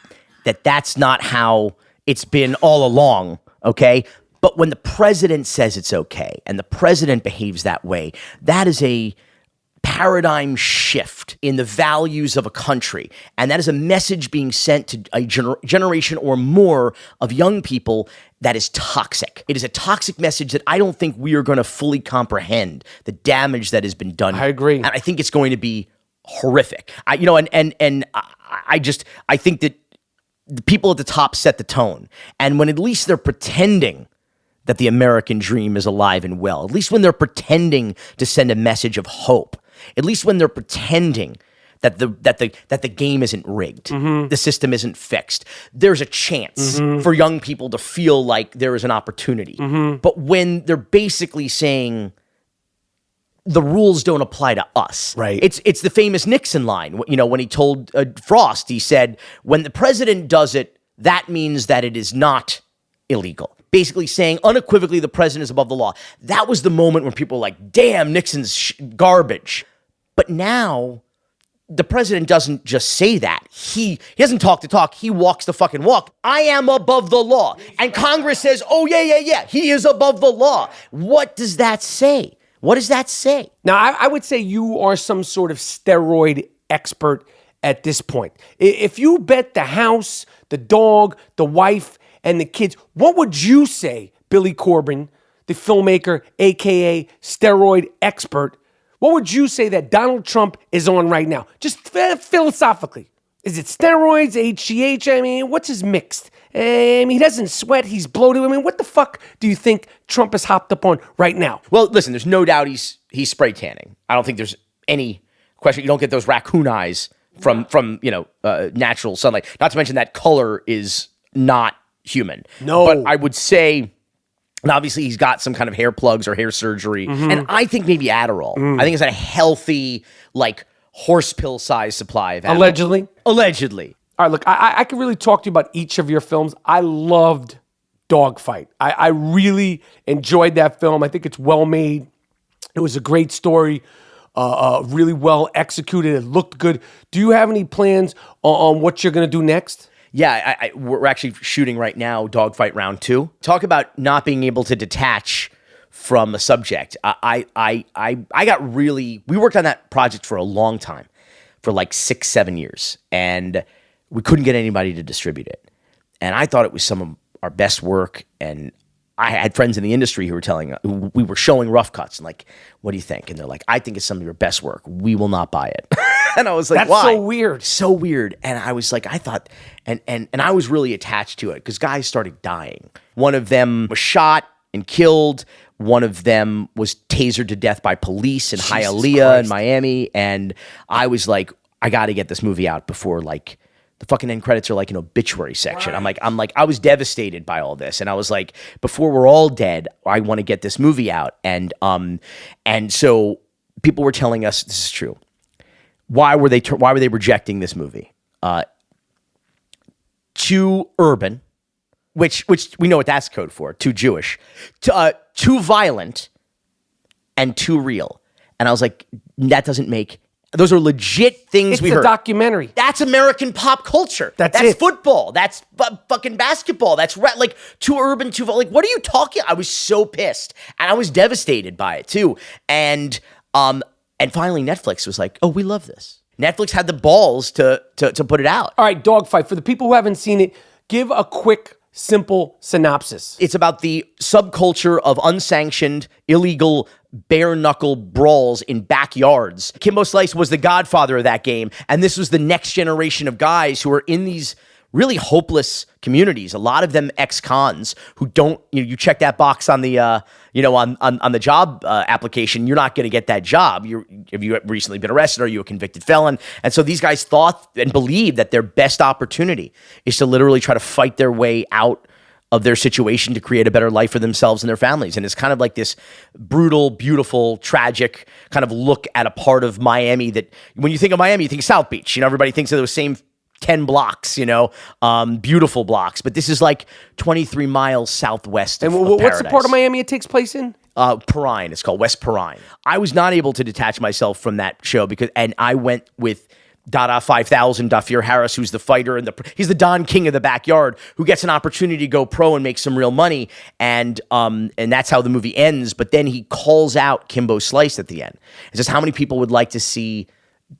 that that's not how it's been all along, okay? But when the president says it's okay, and the president behaves that way, that is a paradigm shift in the values of a country. And that is a message being sent to a generation or more of young people that is toxic. It is a toxic message that I don't think we are going to fully comprehend the damage that has been done. I agree. And I think it's going to be horrific. I think that the people at the top set the tone. And when at least they're pretending that the American dream is alive and well, at least when they're pretending to send a message of hope, at least when they're pretending that the game isn't rigged, the system isn't fixed, there's a chance for young people to feel like there is an opportunity. But when they're basically saying the rules don't apply to us, right? It's the famous Nixon line. You know, when he told Frost, he said, "When the president does it, that means that it is not illegal." Basically saying unequivocally the president is above the law. That was the moment when people were like, damn, Nixon's garbage. But now, the president doesn't just say that. He doesn't talk the talk. He walks the fucking walk. I am above the law. And Congress says, oh, yeah. He is above the law. What does that say? What does that say? Now, I would say you are some sort of steroid expert at this point. If you bet the house, the dog, the wife, and the kids, what would you say, Billy Corben, the filmmaker, AKA steroid expert, what would you say that Donald Trump is on right now? Just philosophically. Is it steroids, HGH? I mean, what's his mixed? I mean, he doesn't sweat, he's bloated. I mean, what the fuck do you think Trump is hopped up on right now? Well, listen, there's no doubt he's spray tanning. I don't think there's any question. You don't get those raccoon eyes from natural sunlight. Not to mention that color is not human. No. But I would say, and obviously he's got some kind of hair plugs or hair surgery, and I think maybe Adderall. I think it's a healthy, like, horse pill size supply of Adderall. Allegedly. All right, look, I could really talk to you about each of your films. I loved Dawg Fight. I really enjoyed that film. I think it's well made. It was a great story, really well executed. It looked good. Do you have any plans on what you're going to do next? Yeah, we're actually shooting right now Dawg Fight Round 2. Talk about not being able to detach from a subject. I got really... We worked on that project for a long time, for like 6-7 years, and we couldn't get anybody to distribute it. And I thought it was some of our best work, and I had friends in the industry who were we were showing rough cuts, and like, what do you think? And they're like, I think it's some of your best work. We will not buy it. And I was like, that's why? so weird. So weird. And I was like, I thought, and I was really attached to it because guys started dying. One of them was shot and killed. one of them was tasered to death by police in Hialeah in Christ. Miami. And I was like, I got to get this movie out before like the fucking end credits are like an obituary section. Right. I'm like, I was devastated by all this. And I was like, before we're all dead, I want to get this movie out. And so people were telling us this is true. Why were they rejecting this movie? Too urban, which we know what that's code for. Too Jewish, too violent, and too real. And I was like, that doesn't make. Those are legit things It's we a heard. documentary. That's American pop culture. That's it. football. That's fucking basketball. That's like too urban, too like. What are you talking? I was so pissed, and I was devastated by it too. And finally, Netflix was like, "Oh, we love this." Netflix had the balls to put it out. All right, Dawg Fight. For the people who haven't seen it, give a quick, simple synopsis. It's about the subculture of unsanctioned, illegal, bare-knuckle brawls in backyards. Kimbo Slice was the godfather of that game, and this was the next generation of guys who are in these really hopeless communities. A lot of them ex-cons who don't, you check that box on the, on the job application, you're not going to get that job. Have you recently been arrested? Are you a convicted felon? And so these guys thought and believed that their best opportunity is to literally try to fight their way out of their situation to create a better life for themselves and their families. And it's kind of like this brutal, beautiful, tragic kind of look at a part of Miami that when you think of Miami, you think of South Beach. Everybody thinks of those same 10 blocks, beautiful blocks. But this is like 23 miles southwest of What's Paradise. the part of Miami it takes place in? Perrine. It's called West Perrine. I was not able to detach myself from that show and I went with Dada 5000, Dafir Harris, who's the fighter and he's the Don King of the backyard, who gets an opportunity to go pro and make some real money, and that's how the movie ends. But then he calls out Kimbo Slice at the end. It says, how many people would like to see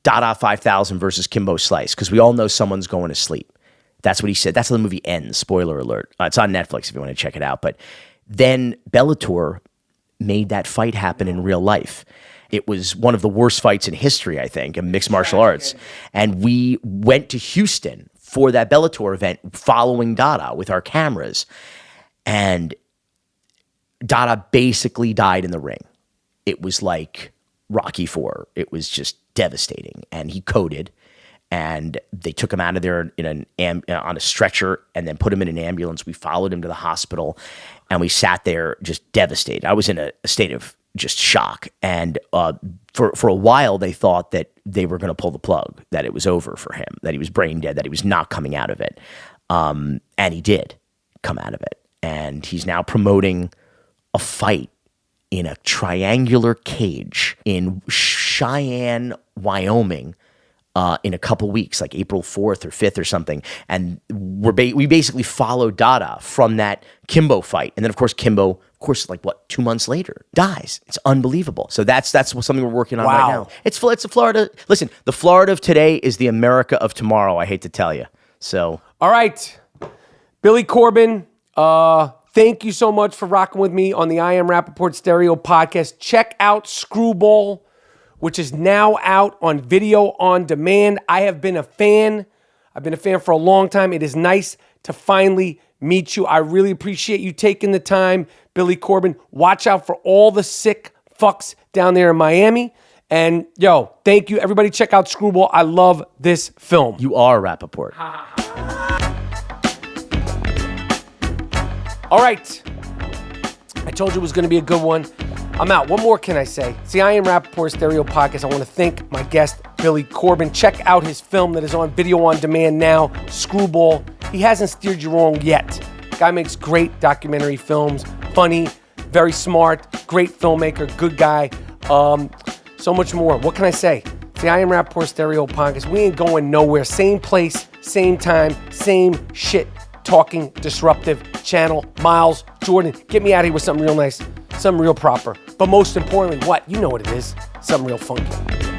Dada 5000 versus Kimbo Slice? Because we all know someone's going to sleep. That's what he said. That's how the movie ends. Spoiler alert. It's on Netflix if you want to check it out. But then Bellator made that fight happen in real life. It was one of the worst fights in history, I think, in mixed martial arts. And we went to Houston for that Bellator event following Dada with our cameras. And Dada basically died in the ring. It was like Rocky IV. It was just devastating. And he coded. And they took him out of there on a stretcher and then put him in an ambulance. We followed him to the hospital. And we sat there just devastated. I was in a state of just shock. And for a while, they thought that they were going to pull the plug, that it was over for him, that he was brain dead, that he was not coming out of it. And he did come out of it. And he's now promoting a fight in a triangular cage in Cheyenne, Wyoming, in a couple weeks, like April 4th or 5th or something. And we basically followed Dada from that Kimbo fight. And then, of course, Kimbo, like 2 months later, dies. It's unbelievable. So that's something we're working on right now. It's a Florida. Listen, the Florida of today is the America of tomorrow, I hate to tell you. So. All right. Billy Corben, thank you so much for rocking with me on the I Am Rapaport Stereo podcast. Check out Screwball, which is now out on video on demand. I have been a fan. I've been a fan for a long time. It is nice to finally meet you. I really appreciate you taking the time, Billy Corben. Watch out for all the sick fucks down there in Miami. And yo, thank you. Everybody check out Screwball. I love this film. You are Rapaport. All right. I told you it was going to be a good one. I'm out. What more can I say? It's the I Am Rapaport Stereo Podcast. I want to thank my guest, Billy Corben. Check out his film that is on video on demand now, Screwball. He hasn't steered you wrong yet. Guy makes great documentary films, funny, very smart, great filmmaker, good guy. So much more. What can I say? It's the I Am Rapaport Stereo Podcast. We ain't going nowhere. Same place, same time, same shit. Talking disruptive channel. Miles, Jordan, get me out of here with something real nice, something real proper. But most importantly, what? You know what it is. Something real funky.